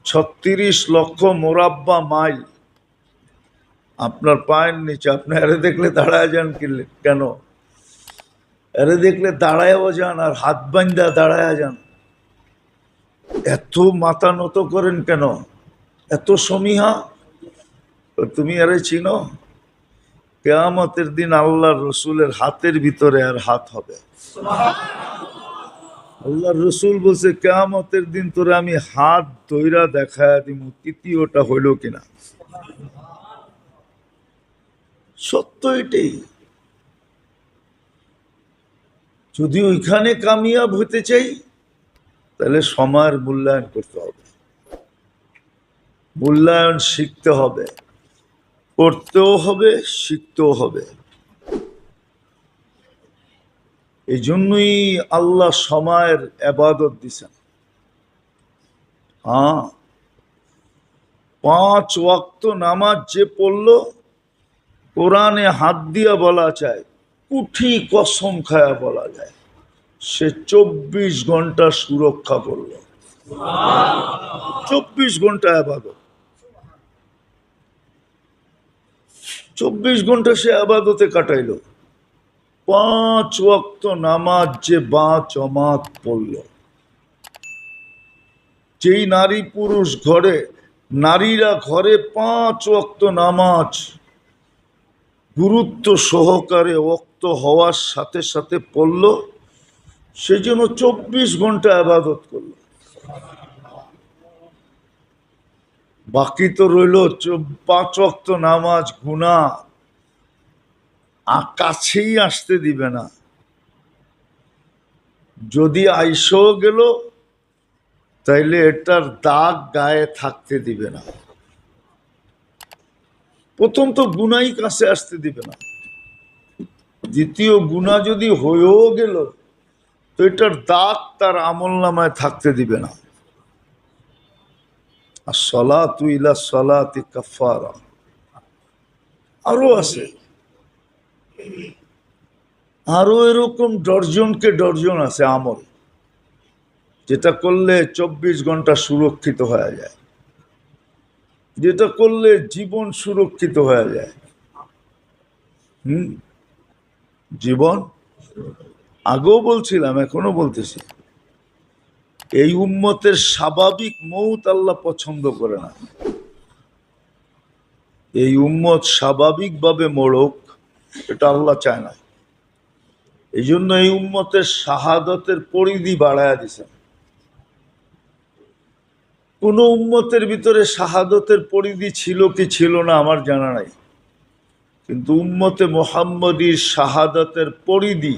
36 লক্ষ মোরাব্বা মাইল আপনার পায়ের নিচে। আপনি এরে দেখলে দাঁড়ায় যান কেন? এরে দেখলে দাঁড়ায়ও যান আর হাত বান্ধা দাঁড়ায় যান। এত মাথা নত করেন কেন? এত সমীহা? তুমি আরে চিনো? কিয়ামতের দিন আল্লাহর রসুলের হাতের ভিতরে আর হাত হবে। আল্লাহর রসুল বলছে কিয়ামতের দিন তোরে আমি হাত ধইরা দেখায় দিব, তৃতীয়টা হইল কিনা। সত্য এটাই। যদি ওইখানে কামিয়াব হতে চাই তাহলে সময়ের মূল্যায়ন করতে হবে, মূল্যায়ন শিখতে হবে, পড়তেও হবে, শিখতেও হবে। এই জন্যই আল্লাহ সময়ের ইবাদত দিছেন। হ্যাঁ, 5 ওয়াক্ত নামাজ যে পড়লো, কোরআনে হাত দিয়া বলা চায়, কুঠি কসম খায়া বলা যায়, সে 24 ঘন্টা সুরক্ষা করল। 24 ঘন্টা ইবাদত, 24 ঘন্টা সে ইবাদতে কাটাইল। 5 ওয়াক্ত নামাজ যে বাজমাত পড়ল। যেই নারী পুরুষ ঘরে, নারীরা ঘরে 5 ওয়াক্ত নামাজ গুরুত্ব সহকারে ওয়াক্ত হওয়ার সাথে সাথে পড়ল, সেজন্য 24 ঘন্টা ইবাদত করল। বাকি তো রইল 5 ওয়াক্ত নামাজ, গুনাহ কাছেই আসতে দিবে না। যদি আইসও গেল তাইলে এটার দাগ গায়ে থাকতে দিবে না। প্রথম তো গুনাই কাছে আসতে দিবে না, দ্বিতীয় গুনাহ যদি হয়েও গেল তো এটার দাগ তার আমলনামায় থাকতে দিবে না। আর সলাতু ইলা সলাতি কাফারা, আরো আছে, আরো এরকম ডর্জনকে ডর্জন আছে আমল, যেটা করলে 24 ঘন্টা সুরক্ষিত হয়ে যায়, যেটা করলে জীবন সুরক্ষিত হয়ে যায়। জীবন আগেও বলছিলাম, এখনো বলতেছি, এই উম্মতের স্বাভাবিক মৌত আল্লাহ পছন্দ করে না। এই উম্মত স্বাভাবিকভাবে মরুক, এটা আল্লাহ চায় না। এই জন্য এই উম্মতের শাহাদতের পরিধি বাড়ায়া দিছেন। কোন উম্মতের ভিতরে শাহাদতের পরিধি ছিল কি ছিল না আমার জানা নাই, কিন্তু উম্মতে মুহাম্মদীর শাহাদতের পরিধি,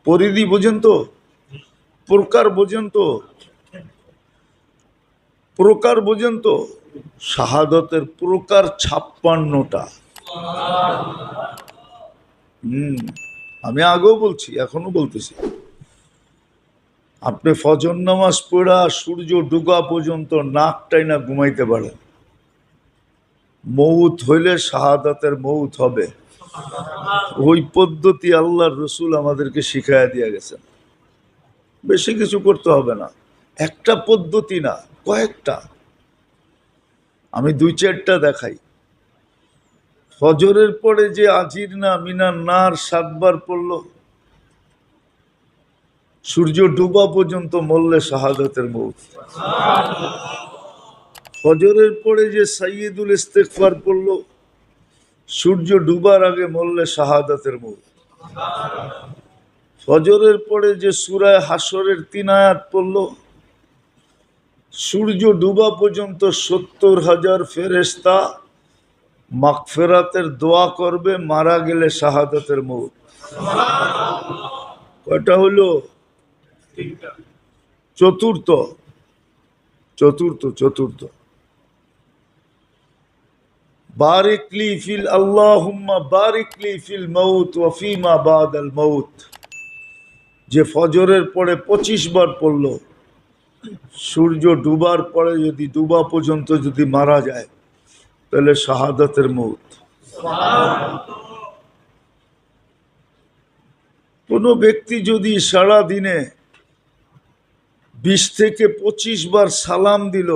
পরিধি বোঝেন তো, প্রকার বোঝেন তো, প্রকার বোঝেন তো, শাহাদতের প্রকার 56টা। আমি আগেও বলছি, এখনো বলতেছি, আপনি ফজর নামাজ পড়া সূর্য ডুবা পর্যন্ত নাক টাইনা ঘুমাইতে পারেন, মৌত হইলে শাহাদাতের মৌত হবে। ওই পদ্ধতি আল্লাহর রসুল আমাদেরকে শিখাইয়া দিয়ে গেছেন। বেশি কিছু করতে হবে না, একটা পদ্ধতি না, কয়েকটা। আমি 2-4টা দেখাই। ফজরের পরে যে আজির না মিনার নার 7 বার পড়ল, সূর্য ডুবা পর্যন্ত মরলে শাহাদাতের মৌত। ফজরের পরে যে সাইয়্যিদুল ইস্তিগফার পড়ল, সূর্য ডুবার আগে মরলে শাহাদাতের মৌত। ফজরের পরে যে সূরা হাসরের 3 আয়াত পড়ল, সূর্য ডুবা পর্যন্ত 70,000 ফেরেশতা মাগফিরাতের দোয়া করবে, মারা গেলে শাহাদাতের মৌত। কয়টা হলো? চতুর্থ, চতুর্থ, চতুর্থ। বারিকলি ফিল আল্লাহুম্মা বারিকলি ফিল মাউত ওয়া ফিমা বাদাল মাউত, যে ফজরের পরে 25 বার পড়ল, সূর্য ডুবার পরে যদি ডুবা পর্যন্ত যদি মারা যায় তাহলে শাহাদাতের মৌত। কোন ব্যক্তি যদি সারা দিনে 20 থেকে 25 বার সালাম দিল,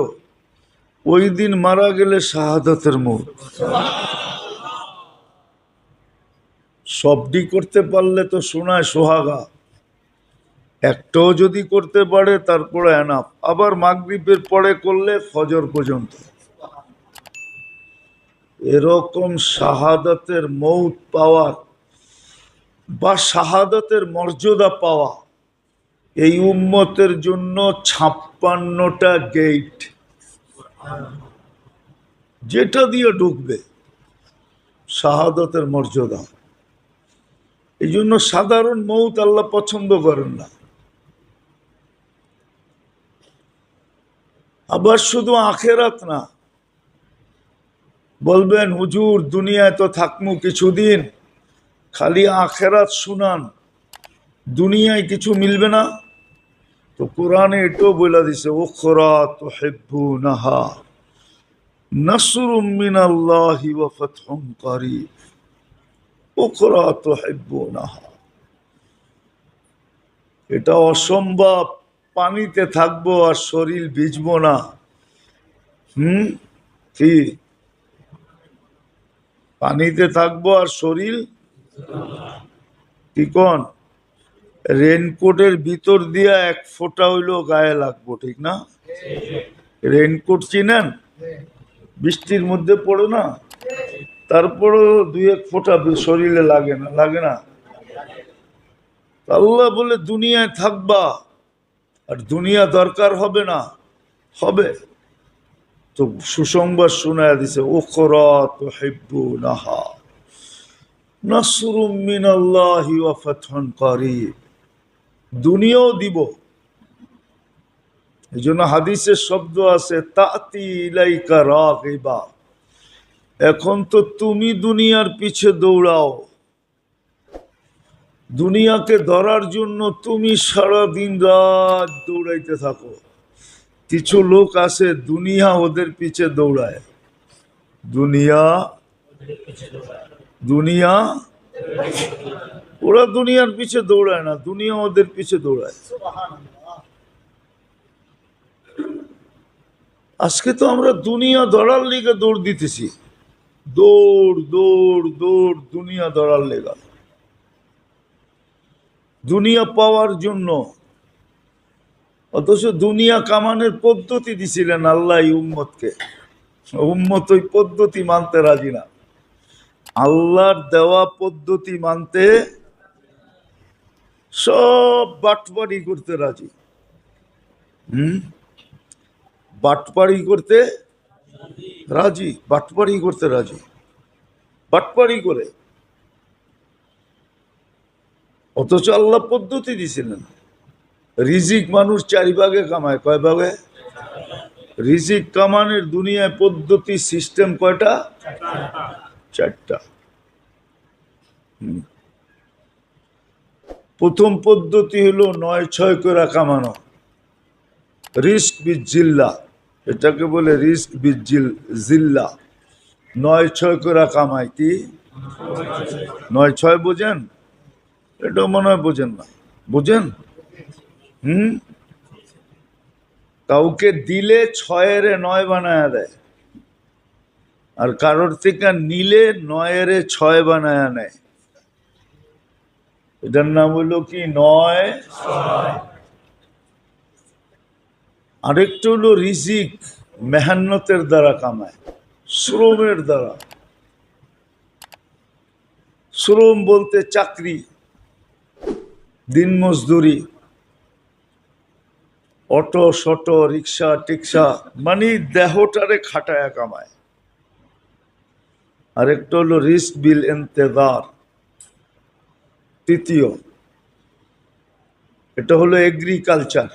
ওই দিন মারা গেলে শাহাদাতের মৌত। সবটি করতে পারলে তো শোনায় সোহাগা, একটাও যদি করতে পারে তারপরে এনাফ। আবার মাগরিবের পরে করলে ফজর পর্যন্ত। এরকম শাহাদাতের মৌত পাওয়ার বা শাহাদাতের মর্যাদা পাওয়া এই উম্মতের জন্য 56টা গেট, যেটা দিয়ে ঢুকবে শাহাদাতের মর্যাদা। এই জন্য সাধারণ মৌত আল্লাহ পছন্দ করেন না। আবার শুধু আখেরাত না, বলবেন হুজুর দুনিয়ায় তো থাকমু কিছুদিন, খালি আখেরাত শুনান, দুনিয়ায় কিছু মিলবে না। তো কোরআনে এটাও বলে দিছে, উখরা তুহিব্বুনাহা নাসরুম মিনাল্লাহি ওয়া ফাতহুন করিব। উখরা তুহিব্বুনাহা, এটা অসম্ভব, পানিতে থাকবো আর শরীর ভিজবো না। কি পানিতে থাকবো আর শরীর কি কোন রেনকোটের ভিতর দিয়া এক ফোঁটা হইলো গায়ে লাগবো, ঠিক না? রেনকোট চিনেন, বৃষ্টির মধ্যে পড়ে না, তারপরও দুই এক ফোঁটা শরীরে লাগে না, লাগে না? আল্লাহ বলে দুনিয়ায় থাকবা আর দুনিয়া দরকার হবে না, হবে। তো সুসংবাদ শোনায় দিছে, উখরা তুহিব্বুনাহা নাসরুম মিনাল্লাহি ওয়া ফাতহুন করিব, দুনিয়াও দিব। এই জন্য হাদিসের শব্দ আছে, তাতি ইলাইকা রাগিবা, এখন তো তুমি দুনিয়ার পিছে দৌড়াও, দুনিয়াকে ধরার জন্য তুমি সারা দিন রাত দৌড়াইতে থাকো। কিছু লোক আছে দুনিয়া ওদের পিছে দৌড়ায়, দুনিয়া দুনিয়া ওরা দুনিয়ার পিছে দৌড়ায় না, দুনিয়া ওদের পিছে দৌড়ায়। আজকে তো আমরা দুনিয়া ধরার লেগে দৌড় দিতেছি, দৌড় দৌড় দৌড়, দুনিয়া ধরার লেগা, দুনিয়া পাওয়ার জন্য। অথচ দুনিয়া কামানের পদ্ধতি দিছিলেন আল্লাহ উম্মতকে, উম্মত ওই পদ্ধতি মানতে রাজি না, আল্লাহর দেওয়া পদ্ধতি মানতে সব বাটপাড়ি করতে রাজি। বাটপাড়ি করতে রাজি, বাটপাড়ি করতে রাজি, বাটপাড়ি করে। অথচ আল্লাহ পদ্ধতি দিছিলেন, রিজিক মানুষ 4 ভাগে কামায়, কয় ভাগে? রিজিক কামানের দুনিয়ায় পদ্ধতি সিস্টেম কয়টা? 4টা। প্রথম পদ্ধতি হলো 9-6 করে কামানো, রিস্ক বিল জিল্লা, এটাকে বলে রিস্ক বিল জিল্লা। 9-6 করে কামাই। কি 9-6 বোঝেন? এটা মনে হয় বোঝেন না, বোঝেন? কাউকে দিলে 6-এর 9 বানায় দেয়, আর কারোর থেকে নিলে 9-এর 6 বানায় নেয়। এটার নাম হলো কি 9-6। আরেকটা হলো রিজিক মেহনতের দ্বারা কামায়, শ্রমের দ্বারা। শ্রম বলতে চাকরি, দিন মজদুরি, অটো শটো রিক্সা টিক্সা, মানে দেহটারে খাটায়া কামায়। আরেকটা হলো রিস্ক বিল ইন্তেজার, তৃতীয়। এটা হলো এগ্রিকালচার,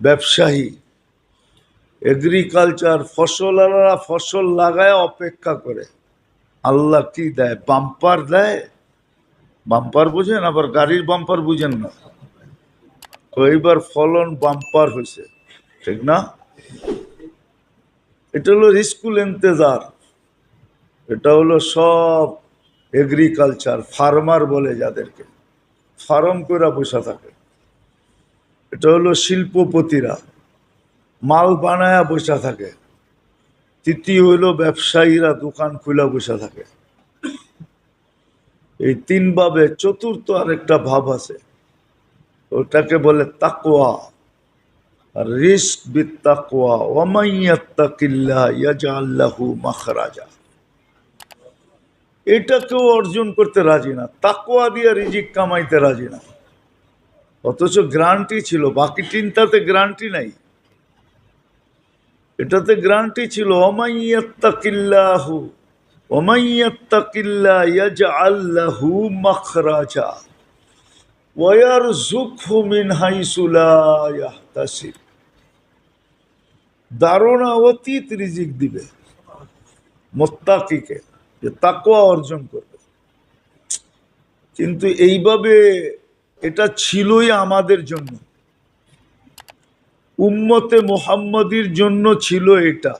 ব্যবসায়ী। এগ্রিকালচার ফসলারা ফসল লাগায় অপেক্ষা করে আল্লাহ কি দেয়, বাম্পার দেয়। বাম্পার বুঝেন? আবার গাড়ির বাম্পার বুঝেন না? এইবার ফলন বাম্পার হয়েছে, ঠিক না? এটা হলো রিস্কুল ইন্তেজার। এটা হলো সব এগ্রিকালচার, ফার্মার বলে যাদেরকে, ফার্ম করে বসে থাকে। এটা হলো শিল্পপতিরা, মাল বানায়া বসা থাকে। তৃতীয় হইল ব্যবসায়ীরা দোকান খুলা বসা থাকে। এই তিন ভাবে চতুর্থ আরেকটা ভাব আছে, ওটাকে বলে তাকওয়া। রিস্ক বিত তাকওয়া ওয়া মান ইয়াত্তাকিল্লাহ ইয়াজআল লাহু মাখরাজা। এটা কেউ অর্জন করতে রাজি না, তাকওয়া দিয়ে রিজিক কামাইতে রাজি না। অথচ গ্যারান্টি ছিল, বাকি তিনটাতে গ্যারান্টি নাই, এটাতে গ্যারান্টি ছিল। ওয়া মান ইয়াত্তাকিল্লাহু ওয়া মান ইয়াত্তাকিল্লাহ ইয়াজআল লাহু মাখরাজা ওয়া ইয়ারযুকহু মিন হাইসু লা ইয়াহতাসিব। ধারণা অতীত রিজিক দিবে মুত্তাকিকে, যে তাকওয়া অর্জন করবে। কিন্তু এইভাবে এটা ছিলই আমাদের জন্য, উম্মতে মুহাম্মদীর জন্য ছিল এটা।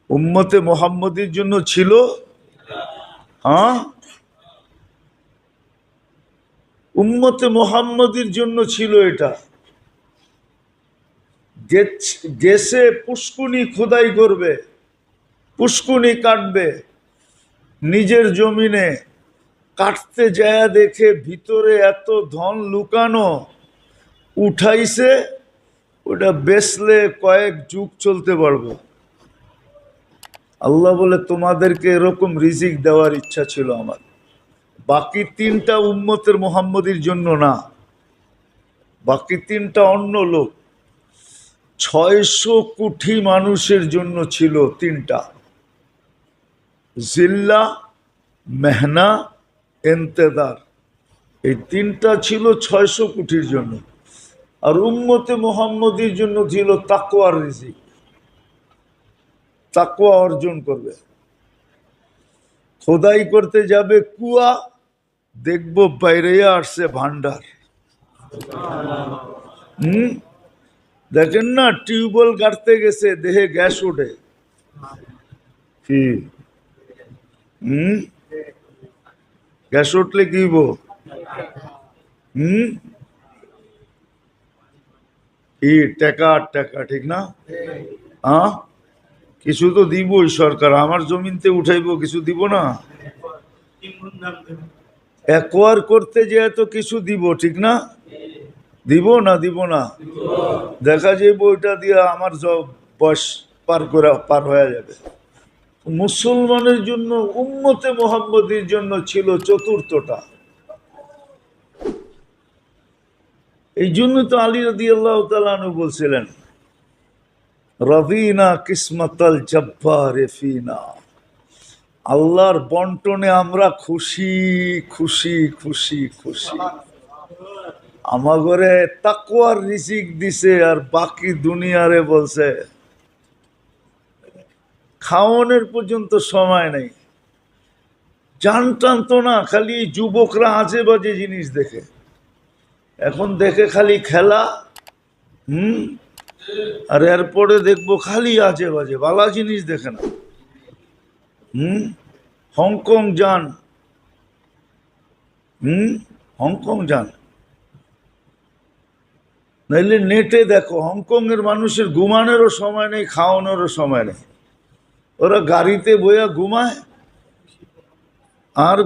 উম্মতে মুহাম্মদীর জন্য ছিল। হ্যাঁ, উম্মতে মুহাম্মদীর জন্য ছিল এটা। গেছে পুষ্কুনি খোদাই করবে, পুষ্কুনি কাটবে, নিজের জমিনে কাটতে যায় দেখে ভিতরে এত ধন লুকানো, উঠাইছে, ওটা বেচলে কয়েক যুগ চলতে পারবো। আল্লাহ বলে তোমাদেরকে এরকম রিজিক দেওয়ার ইচ্ছা ছিল আমার। বাকি তিনটা উম্মতের মুহাম্মদীর জন্য না, বাকি তিনটা অন্য লোক। 600 কোটি মানুষের জন্য ছিল তিনটা, জিল্লা, মেহনা, ইন্তেদার। এই তিনটা ছিল 600 কোটির জন্য। আর উম্মতে মুহাম্মদীর জন্য ছিল তাকওয়ার রিজিক, তাকওয়া অর্জন করবে। খোদাই করতে যাবে কুয়া, দেখবো বাইরে আসছে ভান্ডার। দেখেন না, টিউবওয়েল গাড়তে গেছে দেহে গ্যাস ওঠে কি? গ্যাস উঠলে কি হইব? কি টাকা আর টাকা, ঠিক না? হ্যাঁ, কিছু তো দিবই সরকার। আমার জমিনতে উঠাইবো, কিছু দিব না? একোয়ার করতে যেয়ে তো কিছু দিব, ঠিক না? দিব না? দিব না? দেখা যাবে ওইটা দিয়ে আমার বয়স পার হয়ে যাবে। মুসলমানের জন্য, উম্মতে মুহাম্মদীর জন্য ছিল চতুর্থটা। এই জন্য তো আলী রাদিয়াল্লাহু তাআলা আনহু বলছিলেন, রাদিনা কিসমাতাল জব্বারে ফিনা। আল্লাহর বন্টনে আমরা খুশি খুশি খুশি খুশি। আমাগরে তাকওয়ার রিজিক দিছে, আর বাকি দুনিয়ারে বলছে খাওয়ানোর পর্যন্ত সময় নেই। জান টানতো না, খালি যুবকরা আজে বাজে জিনিস দেখে। এখন দেখে খালি খেলা, আর এরপরে দেখবো খালি আজে বাজে, ভালো জিনিস দেখে না। হংকং যান, হংকং যান, নাইলে নেটে দেখো, হংকং এর মানুষের ঘুমানোরও সময় নেই, খাওয়ানোরও সময় নেই। ওরা গাড়িতে বইয়া ঘুমায় আর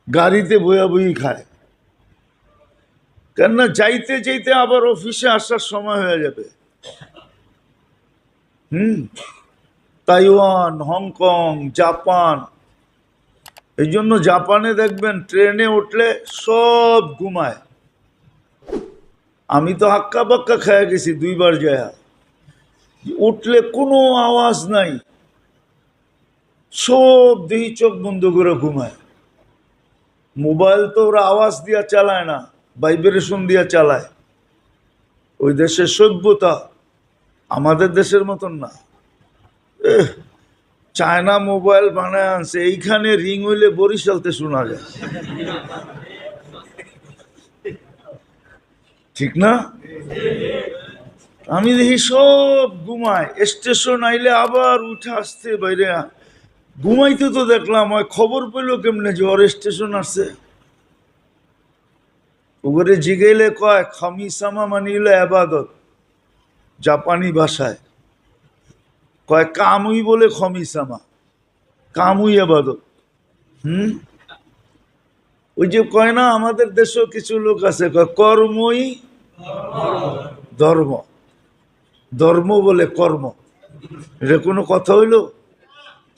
গাড়িতে বইয়া বই খায়। কেননা যাইতে যাইতে আবার অফিসে আসার সময় হয়ে যাবে। Taiwan, Hong Kong, Japan. এই জন্য জাপানে দেখবেন ট্রেনে উঠলে সব ঘুমায়। আমি তো হাক্কা বাক্কা খেয়ে গেছি 2 বার যায়, উঠলে কোনো আওয়াজ নাই, সব দেহি চোখ বন্ধ করে ঘুমায়। মোবাইল তো ওরা আওয়াজ দিয়া চালায় না, ভাইব্রেশন দিয়া চালায়। ওই দেশের সভ্যতা আমাদের দেশের মতন না। চায়না মোবাইল বানায় আনছে, এইখানে রিং হইলে বরিশালতে শোনা যায়, ঠিক না? আমি দেখি সব ঘুমায়, স্টেশন আইলে আবার উঠে আসতে বাইরে। ঘুমাইতে তো দেখলাম, ওই খবর পেল কেমনে যে ওর স্টেশন আসছে? ওগরে জিগাইলে কয় খামিসামা মানি হলো আবাদত। জাপানি ভাষায় কয় কামুই বলে খমিসামা, কামুই আবাদত। ওই যে কয় না, আমাদের দেশেও কিছু লোক আছে কয় কর্মই ধর্ম, ধর্ম বলে কর্ম। এটা কোনো কথা হইল?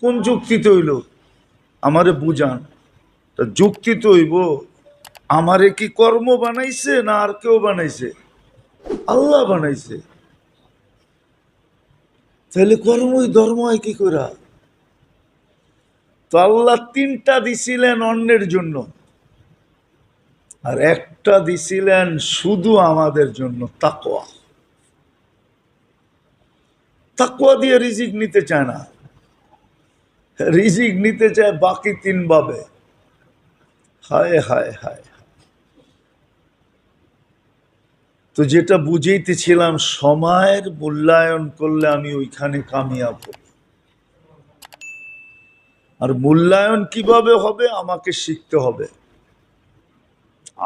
কোন যুক্তিতে হইল? আমারে বুঝান। যুক্তি তো হইব, আমারে কি কর্ম বানাইছে না আর কেউ বানাইছে? আল্লাহ বানাইছে। তাহলে কর্মই ধর্ম হয় কি করে? তো আল্লাহ তিনটা দিছিলেন অন্যের জন্য, আর একটা দিছিলেন শুধু আমাদের জন্য, তাকওয়া। তাকওয়া দিয়ে রিজিক নিতে চায় না, রিজিক নিতে চায় বাকি তিন ভাবে। হায় হায় হায়। তো যেটা বুঝাইতেছিলাম, সময়ের মূল্যায়ন করলে আমি ওইখানে কামিয়াব হব। আর মূল্যায়ন কিভাবে হবে? আমাকে শিখতে হবে,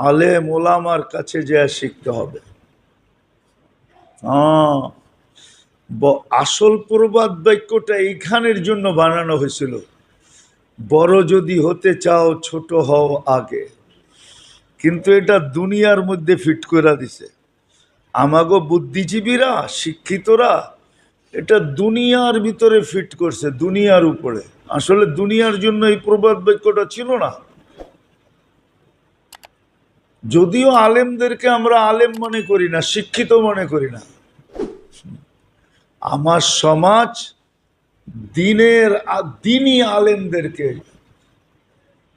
আলেম ওলামার কাছে যেয়ে শিখতে হবে। আসল প্রবাদ বাক্যটা এইখানের জন্য বানানো হয়েছিল, বড় যদি হতে চাও ছোট হও আগে। কিন্তু এটা দুনিয়ার মধ্যে ফিট করে দিছে আমাগো বুদ্ধিজীবীরা, শিক্ষিতরা। এটা দুনিয়ার ভিতরে ফিট করছে, দুনিয়ার উপরে। আসলে দুনিয়ার জন্য এই প্রবাদ বাক্যটা ছিল না। যদিও আলেমদেরকে আমরা আলেম মনে করি না, শিক্ষিত মনে করি না। আমার সমাজ দিনই আলেমদেরকে,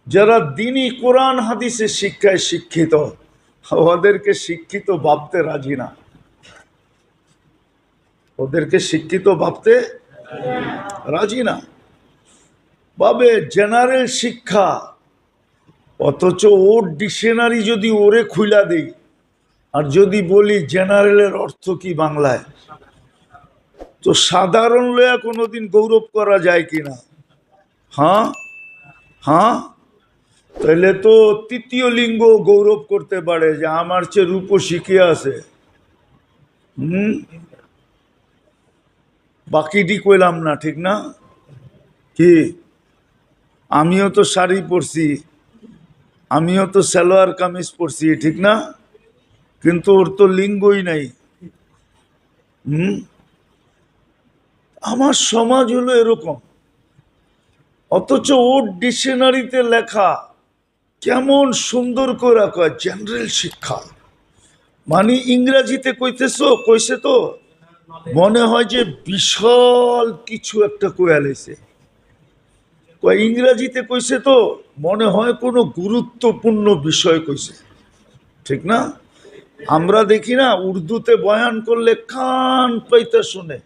যারা দিনই কোরআন হাদিসের শিক্ষায় শিক্ষিত, ওদেরকে শিক্ষিত ভাবতে রাজি না। ওদেরকে শিক্ষিত ভাবতে রাজি না, ভাবে জেনারেল শিক্ষা। অথচ ওর ডিকশনারি যদি ওরে খুইলা দেই, আর যদি বলি জেনারেলের অর্থ কি বাংলায়, তো সাধারণ লয়া কোনোদিন গৌরব করা যায় কিনা? হ্যাঁ হ্যাঁ। তাহলে তো তৃতীয় লিঙ্গ গৌরব করতে পারে যে আমার চেয়ে রূপসী কে আছে। বাকিটি কইলাম না, ঠিক না? কি, আমিও তো শাড়ি পরছি, আমিও তো সালোয়ার কামিজ পরছি, ঠিক না? কিন্তু ওর তো লিঙ্গই নাই। আমার সমাজ হলো এরকম। অথচ ওর ডিকশনারিতে লেখা কেমন সুন্দর করে কয় জেনারেল শিক্ষা, মানে ইংরেজিতে কইছে তো মনে হয় যে বিশাল কিছু একটা কয়া লেছে। ইংরেজিতে কইছে তো মনে হয় কোনো গুরুত্বপূর্ণ বিষয় কইছে, ঠিক না? আমরা দেখি না, উর্দুতে বয়ান করলে কান পাইতে শুনে,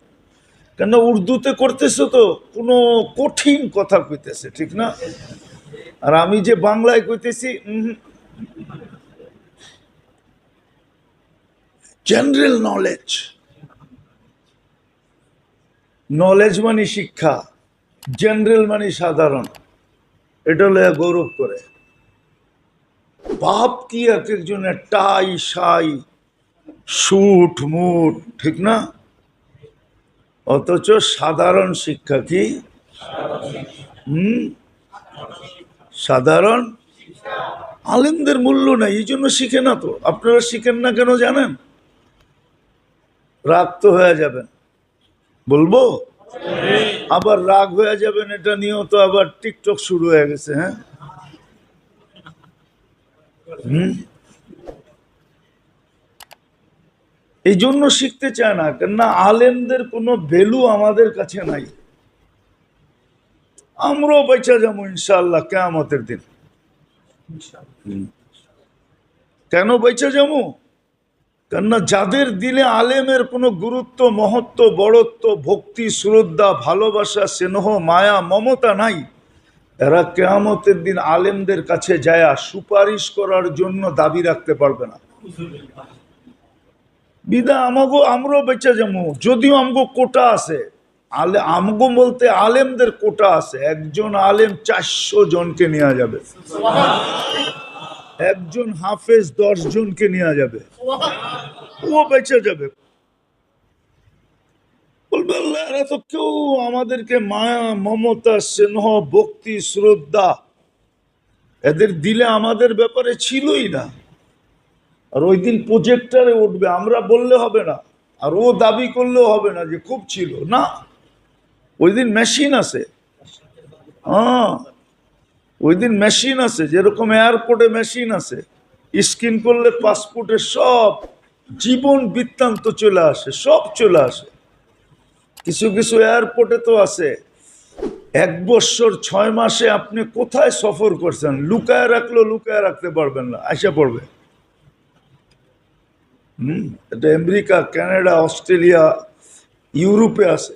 কেন উর্দুতে করতেছে তো কোনো কঠিন কথা কইতেছে, ঠিক না? আর আমি যে বাংলায় কইতেছি, জেনারেল নলেজ, নলেজ মানে শিক্ষা, জেনারেল মানে সাধারণ। এটা লয়া গৌরব করে। বাপ কি এক একজনের টাই সাই সুট মুট, ঠিক না? অথচ সাধারণ শিক্ষা কি? সাধারণ আলেমদের মূল্য নাই, এই জন্য শিখে না। তো আপনারা শিখেন না কেন জানেন? রাগ তো হয়ে যাবেন, বলবো আবার রাগ হয়ে যাবেন, এটা নিয়েও তো আবার টিকটক শুরু হয়ে গেছে। হ্যাঁ, এই জন্য শিখতে চায় না, কেননা আলেমদের কোনো ভ্যালু আমাদের কাছে নাই। আমরাও বেঁচে যাবো ইনশাআল্লাহ কিয়ামতের দিন। কেন বেঁচে যাবো? কেননা যাদের দিলে আলেমের কোনো গুরুত্ব, মহত্ব, বড়ত্ব, ভক্তি, শ্রদ্ধা, ভালোবাসা, স্নেহ, মায়া, মমতা নাই, এরা কিয়ামতের দিন আলেমদের কাছে যায়া সুপারিশ করার জন্য দাবি রাখতে পারবে না। বিদা আমরাও বেঁচে যাবো, যদিও আমগো কোটা আছে। আমগো বলতে আলেমদের কোটা আছে। একজন আলেম 400 জনকে নেওয়া যাবে, একজন হাফেজ 10 জনকে নেওয়া যাবে, ও বেঁচে যাবে। বলবে আল্লাহ এরা তো কেউ আমাদেরকে মায়া মমতা স্নেহ ভক্তি শ্রদ্ধা এদের দিলে আমাদের ব্যাপারে ছিলই না। আর ওই দিন প্রজেক্টরে উঠবে, আমরা বললে হবে না, আর ও দাবি করলেও হবে না যে খুব ছিল না। ওই দিন মেশিন আছে, হ্যাঁ ওই দিন মেশিন আছে, যেরকম এয়ারপোর্টে মেশিন আছে, স্ক্যান করলে পাসপোর্টের সব জীবন বৃত্তান্ত চলে আসে, সব চলে আসে। কিছু কিছু এয়ারপোর্টে তো আছে 1 বৎসর 6 মাসে আপনি কোথায় সফর করছেন, লুকায় রাখলেও লুকায় রাখতে পারবেন না, আইসা পড়বে। এটা আমেরিকা, কানাডা, অস্ট্রেলিয়া, ইউরোপে আছে,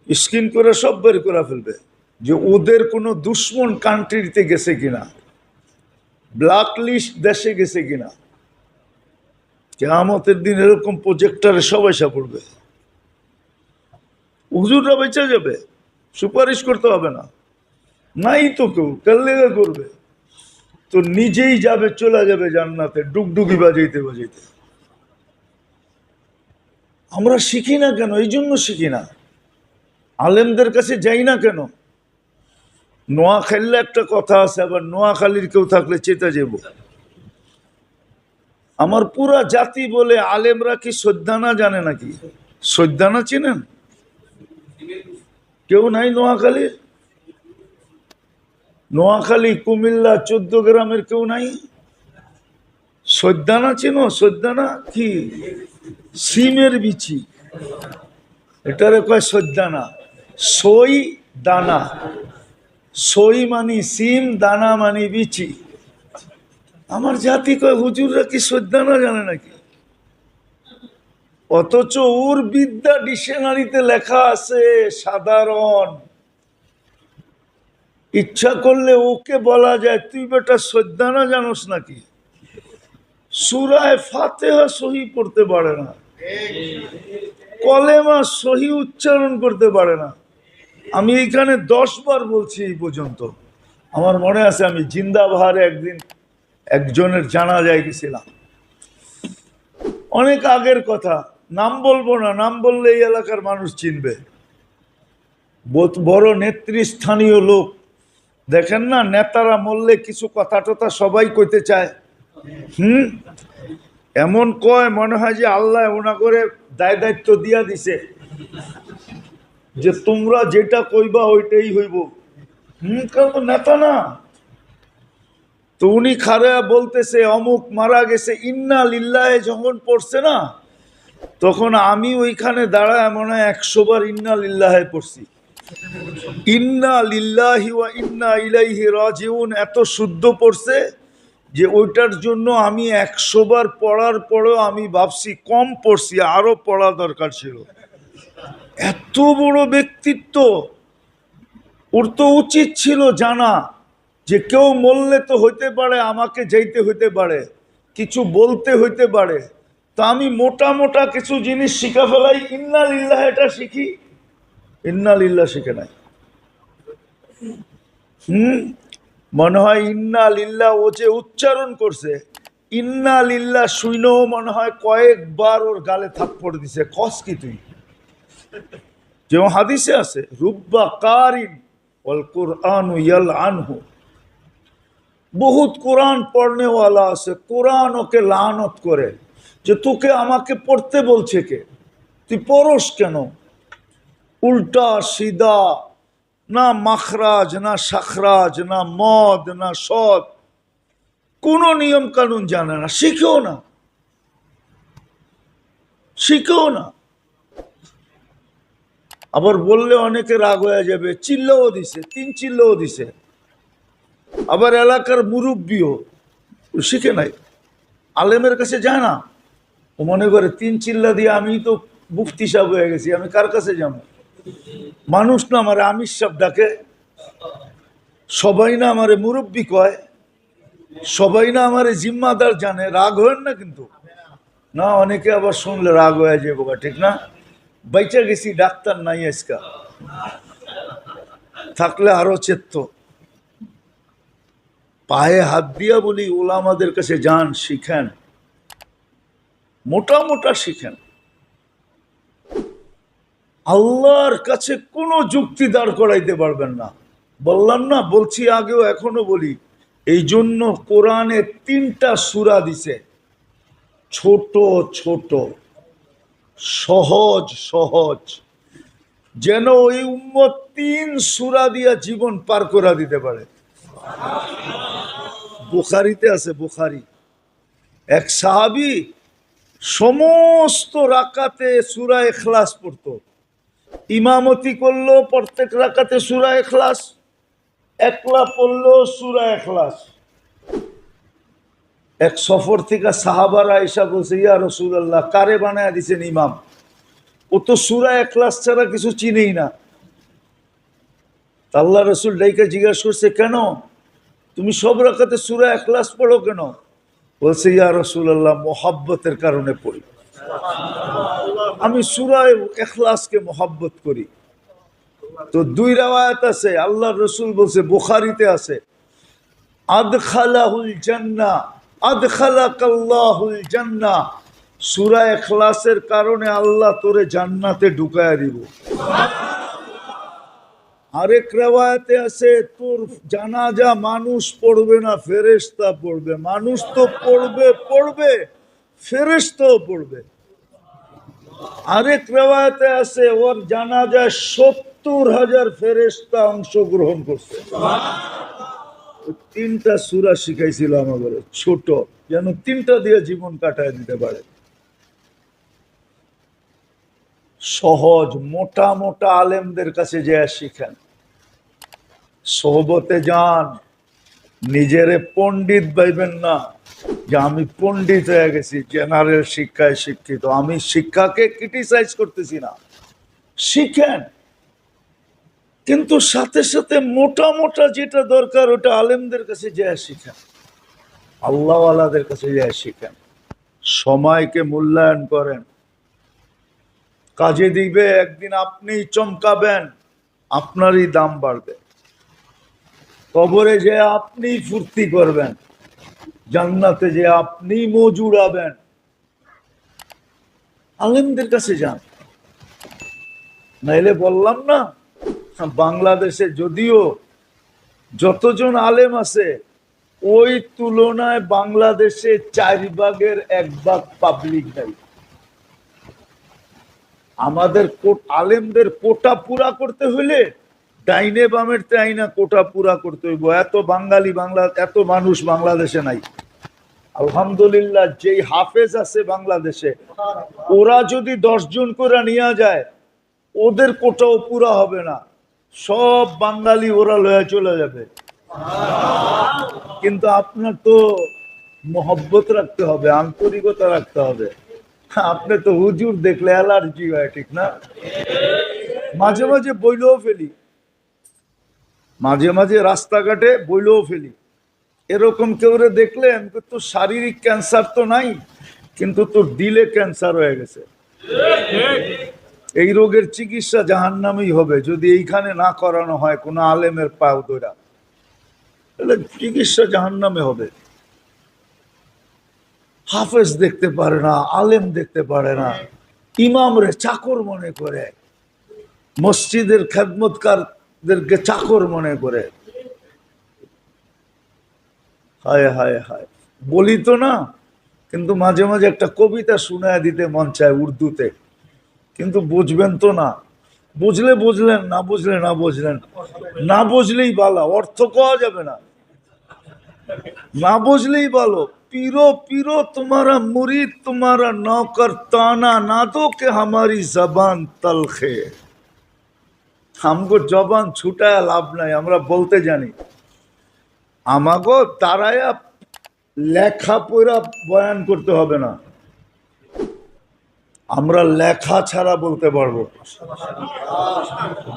স্ক্রিন করে সব বের করে ফেলবে যে ওদের কোনো দুশ্মন কান্ট্রিতে গেছে কিনা, ব্ল্যাক লিস্ট দেশে গেছে কিনা। কিয়ামতের দিন এরকম প্রজেক্টরে সব এসে পড়বে। হুজুররা বেঁচে যাবে, সুপারিশ করতে হবে না, নাই তো কেউ কাল্লেগা করবে, তো নিজেই যাবে, চলে যাবে জান্নাতে ডুগডুগি বাজাইতে বাজাইতে। আমরা শিখি না কেন? এই জন্য শিখি না, আলেমদের কাছে যাই না কেন? নোয়াখালীর একটা কথা আছে, আবার নোয়াখালীর কেউ থাকলে চেতে যাব। আমার পুরা জাতি বলে আলেমরা কি সৈদ্ধানা জানে নাকি? সৈদ্ধানা চিনেন? কেউ নাই নোয়াখালীর? নোয়াখালী, কুমিল্লা, 14 গ্রামের কেউ নাই? সৈদ্ধানা চিনো? সৈদ্ধানা কি? সিমের বিচি, এটারে কয় সৈদ্ধানা। সই দানা, সই মানি সিম, দানা মানি বিচি। আমার জাতি কয় হুজুররা কি সৈদ্ধানা জানে নাকি? অথচ ওর বিদ্যা ডিকশনারিতে লেখা আছে সাধারণ। ইচ্ছা করলে ওকে বলা যায় তুই বেটা সৈদ্ধানা জানোস নাকি? সূরায়ে ফাতিহা সহি পড়তে পারে না, কলেমা সহি উচ্চারণ করতে পারে না। আমি এইখানে 10 বার বলছি এই পর্যন্ত। আমার মনে আছে আমি জিন্দাবাহারে একদিন একজনের জানাজায় গেছিলাম, অনেক আগের কথা, নাম বলবো না, নাম বললে এই এলাকার মানুষ চিনবে। বড় নেতৃস্থানীয় লোক, দেখেন না নেতারা মরলে কিছু কথা টথা সবাই কইতে চায়, এমন কয় মনে হয় যে আল্লাহ ওনা করে দায় দায়িত্ব দিয়া দিছে যে তোমরা যেটা কইবা ওইটাই হইব। কারণ নেতা না তো, উনি খারা বলতেছে অমুক মারা গেছে, ইন্না লিল্লাহে যখন পড়ছে না, তখন আমি ওইখানে দাঁড়ায় মনে হয় 100 বার ইন্না লিল্লাহে পড়ছি। ইন্না লিল্লাহি ওয়া ইন্না ইলাইহি রাজিউন এত শুদ্ধ পড়ছে যে ওইটার জন্য আমি 100 বার পড়ার পরেও আমি ভাবছি কম পড়ছি, আরো পড়া দরকার ছিল। এত বড় ব্যক্তিত্ব, ওর তো উচিত ছিল জানা যে কেউ মরলে তো হইতে পারে আমাকে যাইতে হইতে পারে, কিছু বলতে হইতে পারে, তো আমি মোটা মোটা কিছু জিনিস শিখা ফেলাই, ইন্না লিল্লাহ এটা শিখি। ইন্না লিল্লাহ শিখে নাই। মনে হয় ইন্না লিল্লাহ ও যে উচ্চারণ করছে, ইন্না লিল্লাহ শুনেও মনে হয় কয়েকবার ওর গালে থাপ্পড় দিছে। কস কি তুই? যেমন হাদিসে আছে রুব্বা কারিন ওয়াল কুরআনু ইয়ালআনহু, বহুত কোরআন পড়নেওয়ালা আছে, কোরআন ওকে লানত করে যে তোকে আমাকে পড়তে বলছে কে, তুই পড়স কেন? উল্টা সিধা, না মাখরাজ, না শাখরাজ, না মদ, না সদ, কোন নিয়ম কানুন জানে না, শিখেও না, শিখেও না। আবার বললে অনেকে রাগ হয়ে যাবে, চিল্লাও দিছে, 3 চিল্লাও দিছে। আবার এলাকার মুরব্বীও শিখে নাই, আলেমের কাছে যায় না, ও মনে করে 3 চিল্লা দিয়ে আমি তো মুফতি সাহেব হয়ে গেছি, আমি কার কাছে যাব? মানুষ না আমারে আমির সাহেব ডাকে, সবাই না আমারে মুরব্বী কয়, সবাই না আমারে জিম্মাদার জানে। রাগ হয় না কিন্তু, না অনেকে আবার শুনলে রাগ হয়ে যাবো, ঠিক না? বাইচা গেছি, ডাক্তার নাই আজকা, থাকলে আরো চেত। পায়ে হাত দিয়া বলি ওলামাদের কাছে যান, শিখেন, মোটা মোটা শিখেন। আল্লাহর কাছে কোনো যুক্তি দাঁড় করাইতে পারবেন না। বললাম না, বলছি আগেও, এখনো বলি, এই জন্য কোরআনে 3টা সূরা দিছে, ছোট ছোট, সহজ সহজ, যেন ওই উম্মত 3 সূরা দিয়া জীবন পার করে দিতে পারে। বুখারীতে আছে, বুখারী, এক সাহাবী সমস্ত রাকাতে সূরা ইখলাস পড়তো, ইমামতি করলো প্রত্যেক রাকাতে সূরা ইখলাস, একলা পড়লো সূরা ইখলাস। এক সফর থেকে সাহাবারা এসে বলছে, ইয়া রাসূলুল্লাহ, কারে বানায় দিছেন ইমাম? ও তো সূরা ইখলাস ছাড়া কিছু চিনেই না। আল্লাহ রাসূল ডাইকা জিজ্ঞাসা করছে, কেন তুমি সব রাকাতে সূরা ইখলাস পড়ো কেন? বলছে, ইয়া রাসূলুল্লাহ, মোহাব্বতের কারণে পড়ি, আমি সূরা ইখলাসকে মোহাব্বত করি। তো 2 রাওয়ায়াত আছে, আল্লাহ রসুল বলছে, বুখারীতে আছে, আদখালাহুল জান্নাহ আদখালাকাল্লাহুল জান্নাহ, সূরা ইখলাসের কারণে আল্লাহ তোরে জান্নাতে ঢুকায়া দিব। আরেক রাওয়ায়াতে আছে, তোর জানাজা মানুষ পড়বে না, ফেরেশতা পড়বে। মানুষ তো পড়বে পড়বে, ফেরেশতাও পড়বে। আরেক রাওয়ায়াতে আছে, ওর জানাজায় 70,000 ফেরেশতা অংশগ্রহণ করছে। 3টা সূরা শিখাইছিল আমাদের, ছোট, যেন 3টা দিয়ে জীবন কাটায় দিতে পারে। সহজ, মোটা মোটা আলেমদের কাছে যে শিখেন, সোহবতে যান, নিজেরে পণ্ডিত ভাইবেন না যে আমি পণ্ডিত হয়ে গেছি, জেনারেল শিক্ষায় শিক্ষিত। আমি শিক্ষাকে ক্রিটিসাইজ করতেছি না, শিখেন, কিন্তু সাথে সাথে মোটা মোটা যেটা দরকার ওটা আলেমদের কাছে যায় শিখেন, আল্লাহওয়ালাদের কাছে যায় শিখেন। সময়কে মূল্যায়ন করেন, কাজে দিবে, একদিন আপনিই চমকাবেন, আপনারই দাম বাড়বে। কবরে যে আপনি ফুর্তি করবেন, জান্নাতে যে আপনি মজুর হবেন। আলেমদের কাছে যান, নাইলে বললাম না, বাংলাদেশে যদিও যতজন আলেম আছে, ওই তুলনায় বাংলাদেশে 4 ভাগের 1 ভাগ পাবলিক নাই। আমাদের আলেমদের কোটা পুরা করতে হইলে ডাইনে বামের আইনা কোটা পুরা করতে হইব। এত বাঙালি, এত মানুষ বাংলাদেশে নাই। আলহামদুলিল্লাহ, যেই হাফেজ আছে বাংলাদেশে, ওরা যদি 10 জন করে নিয়ে যায়, ওদের কোটাও পুরা হবে না, সব বাঙালি ওরা লয়ে চলে যাবে। কিন্তু আপনার তো মহব্বত রাখতে হবে, আন্তরিকতা রাখতে হবে। আপনি তো হুজুর দেখলে অ্যালার্জি হয়, ঠিক না? মাঝে মাঝে বইলেও ফেলি, মাঝে মাঝে রাস্তাঘাটে বইলেও ফেলি, এরকম কেউ দেখলে তোর শারীরিক ক্যান্সার তো নাই, কিন্তু তোর দিলে ক্যান্সার হয়ে গেছে। এই রোগের চিকিৎসা জাহান্নামেই হবে যদি এইখানে না করানো হয় কোনো আলেমের পাও ধরা, তাহলে চিকিৎসা জাহান্নামে হবে। হাফেজ দেখতে পারে না, আলেম দেখতে পারে না, ইমামরে চাকর মনে করে, মসজিদের খেদমতকারদেরকে চাকর মনে করে। হায় হায় হায়, বলি তো না, কিন্তু মাঝে মাঝে একটা কবিতা শোনায় দিতে মন চায় উর্দুতে, কিন্তু বুঝবেন তো না। বুঝলে বুঝলেন, না বুঝলে না বুঝলেন, না বুঝলেই ভালো, অর্থ পাওয়া যাবে না, না বুঝলেই ভালো। पीरो पीरो तुम्हारा मुरीद तुम्हारा नौकर ताना ना दो के हमारी जबान तलखे। हमको जबान छुटाया लाभ नहीं, আমরা বলতে জানি। আমাগো তারায়া লেখা পড়া বয়ান করতে হবে না, আমরা লেখা ছাড়া বলতে পারবো।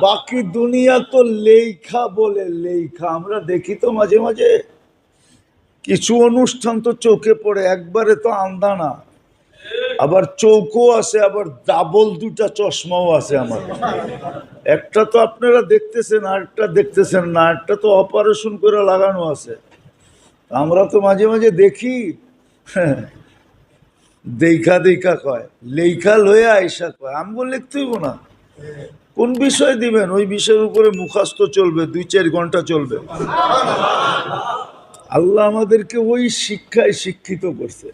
বাকি দুনিয়া তো লেখা বলে, লেখা আমরা দেখি তো মাঝে মাঝে কিছু অনুষ্ঠান তো চোখে পড়ে, একবারে তো আন্দা না, আবার চৌকো আছে, আবার ডাবল 2টা চশমাও আছে আমার। একটা তো আপনারা দেখতেছেন, আরেকটা দেখতেছেন না, একটা তো অপারেশন করে লাগানো আছে। আমরা তো মাঝে মাঝে দেখি, দেখা দেখা কয়, লেখা লইয়া আইসা কয়, আমি লিখতেইব না, কোন বিষয় দিবেন? ওই বিষয়ের উপরে মুখস্থ চলবে, 2-4 ঘন্টা চলবে। আল্লাহ আমাদেরকে ওই শিক্ষায় শিক্ষিত করছে।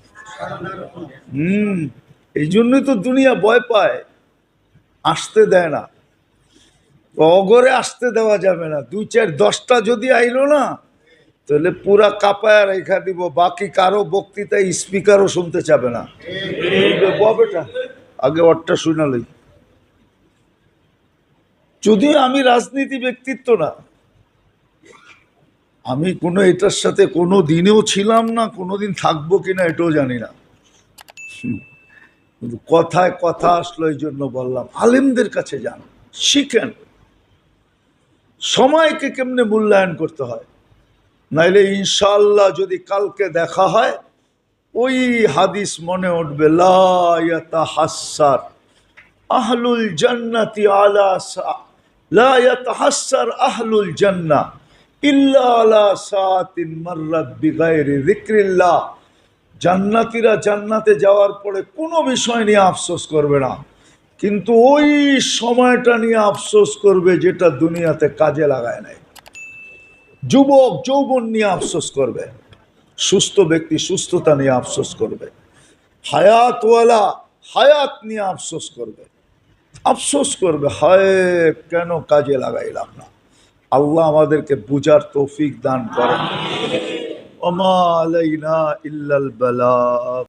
এই জন্যই তো দুনিয়া ভয় পায়, আসতে দেয় না। অগরে আসতে দেওয়া যাবে না। 2-4-10টা যদি আইলো না, তাহলে পুরা কাপায় রেখা দিব, বাকি কারো বক্তৃতা স্পিকারও শুনতে চাবে না। বেটা আগে ওরটা শুনালই। যদিও আমি রাজনীতি ব্যক্তিত্ব না, আমি কোনো এটার সাথে কোনো দিনেও ছিলাম না, কোনোদিন থাকবো কিনা এটাও জানি না। কিন্তু কথায় কথা আসলো, এই জন্য বললাম আলেমদের কাছে যান, শিখেন সময়কে কেমনে মূল্যায়ন করতে হয়। নাইলে ইনশাআল্লাহ যদি কালকে দেখা হয়, ওই হাদিস মনে উঠবে, লা ইয়াতাহাসসার আহলুল জান্নাতি আলা লা ইয়াতাহাসসার আহলুল জান্নাহ ইল্লা আলা সাআতিন মাররাত বিগাইরি যিকরিল্লাহ। জান্নাতীরা জান্নাতে যাওয়ার পরে কোনো বিষয় নিয়ে আফসোস করবে না, কিন্তু ওই সময়টা নিয়ে আফসোস করবে যেটা দুনিয়াতে কাজে লাগায় নাই। যুবক যৌবন নিয়ে আফসোস করবে, সুস্থ ব্যক্তি সুস্থতা নিয়ে আফসোস করবে, হায়াতওয়ালা হায়াত নিয়ে আফসোস করবে। আফসোস করবে, হায় কেন কাজে লাগাইলাম না। আল্লাহ আমাদেরকে বুঝার তৌফিক দান করেন। ওমা আলাইনা ইল্লাল বালাগ।